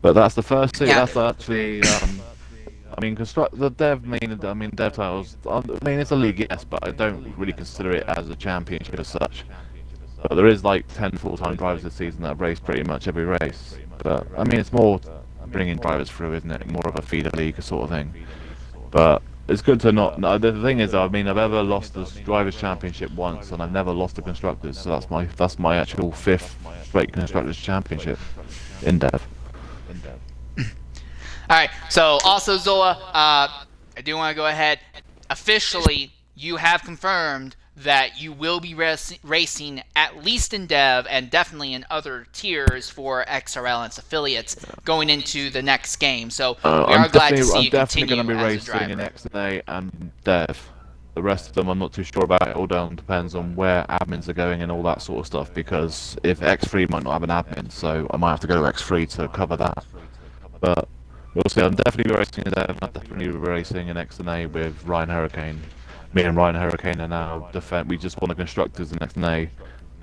But that's the first thing. Yeah. That's actually, I mean, dev titles. I mean, it's a league, yes, but I don't really consider it as a championship as such. But there is like 10 full-time drivers this season that have raced pretty much every race. But I mean, it's more bringing drivers through, isn't it? More of a feeder league sort of thing. But it's good to not. The thing is, I mean, I've ever lost the drivers' championship once, and I've never lost the constructors. So that's my actual 5th straight constructors championship in dev. Alright, so also Zola, I do want to go ahead. Officially, you have confirmed that you will be racing at least in dev and definitely in other tiers for XRL and its affiliates going into the next game. So we are glad to see you continue I'm definitely going to be racing in XNA and dev. The rest of them I'm not too sure about. It all depends on where admins are going and all that sort of stuff, because if X3 might not have an admin, so I might have to go to X3 to cover that. But We'll see. I'm definitely racing in Dev. I'm definitely racing in XNA with Ryan Hurricane. Me and Ryan Hurricane are now defend. We just won the constructors in XNA.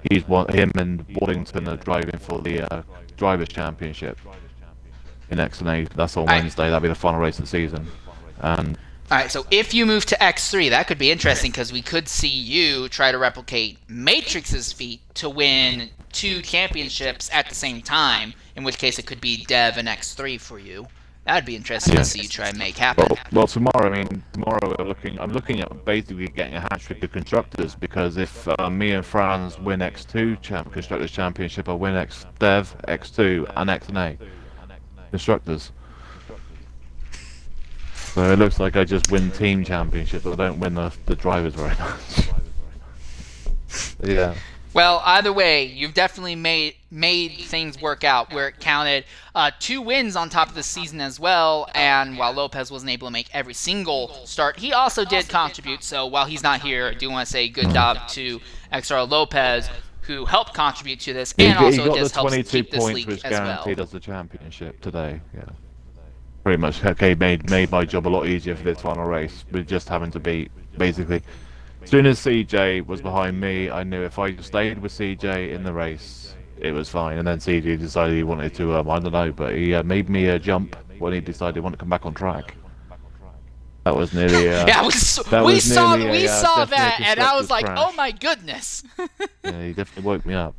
Him and Waddington are driving for the drivers' championship in XNA. That's on Wednesday. That'll be the final race of the season. And Alright, so if you move to X3, that could be interesting because we could see you try to replicate Matrix's feat to win 2 championships at the same time, in which case it could be Dev and X3 for you. That would be interesting to see you try and make happen. Well, tomorrow I'm looking at basically getting a hat-trick of constructors, because if me and Franz win X2 constructors championship, I win Dev, X2 and XNA constructors. So it looks like I just win team championship, but I don't win the drivers very much. Yeah. Well, either way, you've definitely made things work out where it counted. 2 wins on top of the season as well, and while Lopez wasn't able to make every single start, he also did contribute. So while he's not here, I do want to say good job to XRL Lopez, who helped contribute to this, and also just helps keep this league as well. He got the 22 points, which guaranteed us the championship today. Yeah. Pretty much, made my job a lot easier for this final race, with just having to beat, basically. As soon as CJ was behind me, I knew if I just stayed with CJ in the race, it was fine. And then CJ decided he wanted to, I don't know, but he made me a jump when he decided he wanted to come back on track. That was nearly. Yeah, we saw that, and I was like, oh my goodness. Yeah, he definitely woke me up.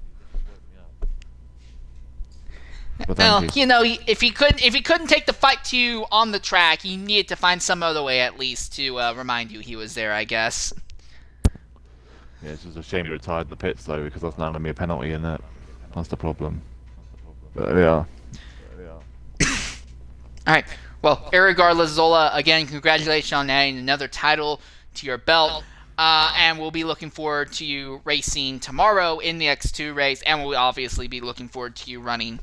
Well, you know, if he couldn't take the fight to you on the track, he needed to find some other way at least to remind you he was there, I guess. Yeah, it's just a shame he retired the pits though, because that's now going to be a penalty in it. That's the problem. But yeah. Alright, well, irregardless, Zola, again, congratulations on adding another title to your belt. And we'll be looking forward to you racing tomorrow in the X2 race, and we'll obviously be looking forward to you running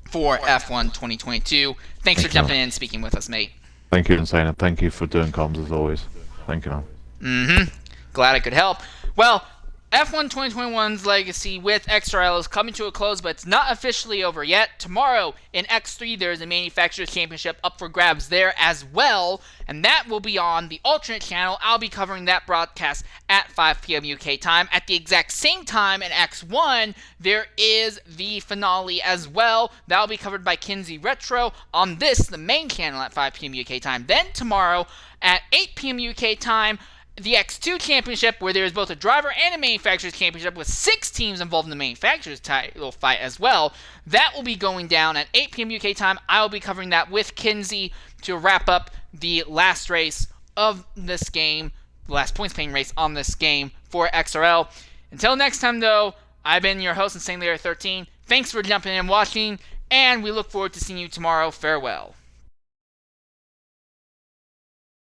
for F1 2022. Thanks for jumping in and speaking with us, mate. Thank you, Insane, and thank you for doing comms as always. Thank you, man. Glad I could help. Well, F1 2021's legacy with XRL is coming to a close, but it's not officially over yet. Tomorrow in X3, there is a Manufacturers Championship up for grabs there as well, and that will be on the alternate channel. I'll be covering that broadcast at 5 p.m. UK time. At the exact same time in X1, there is the finale as well. That'll be covered by Kinsey Retro on the main channel at 5 p.m. UK time. Then tomorrow at 8 p.m. UK time, the X2 Championship, where there is both a driver and a manufacturer's championship with 6 teams involved in the manufacturer's title fight as well. That will be going down at 8 p.m. UK time. I will be covering that with Kinsey to wrap up the last race of this game, the last points-paying race on this game for XRL. Until next time, though, I've been your host, Insane Layer 13. Thanks for jumping in and watching, and we look forward to seeing you tomorrow. Farewell.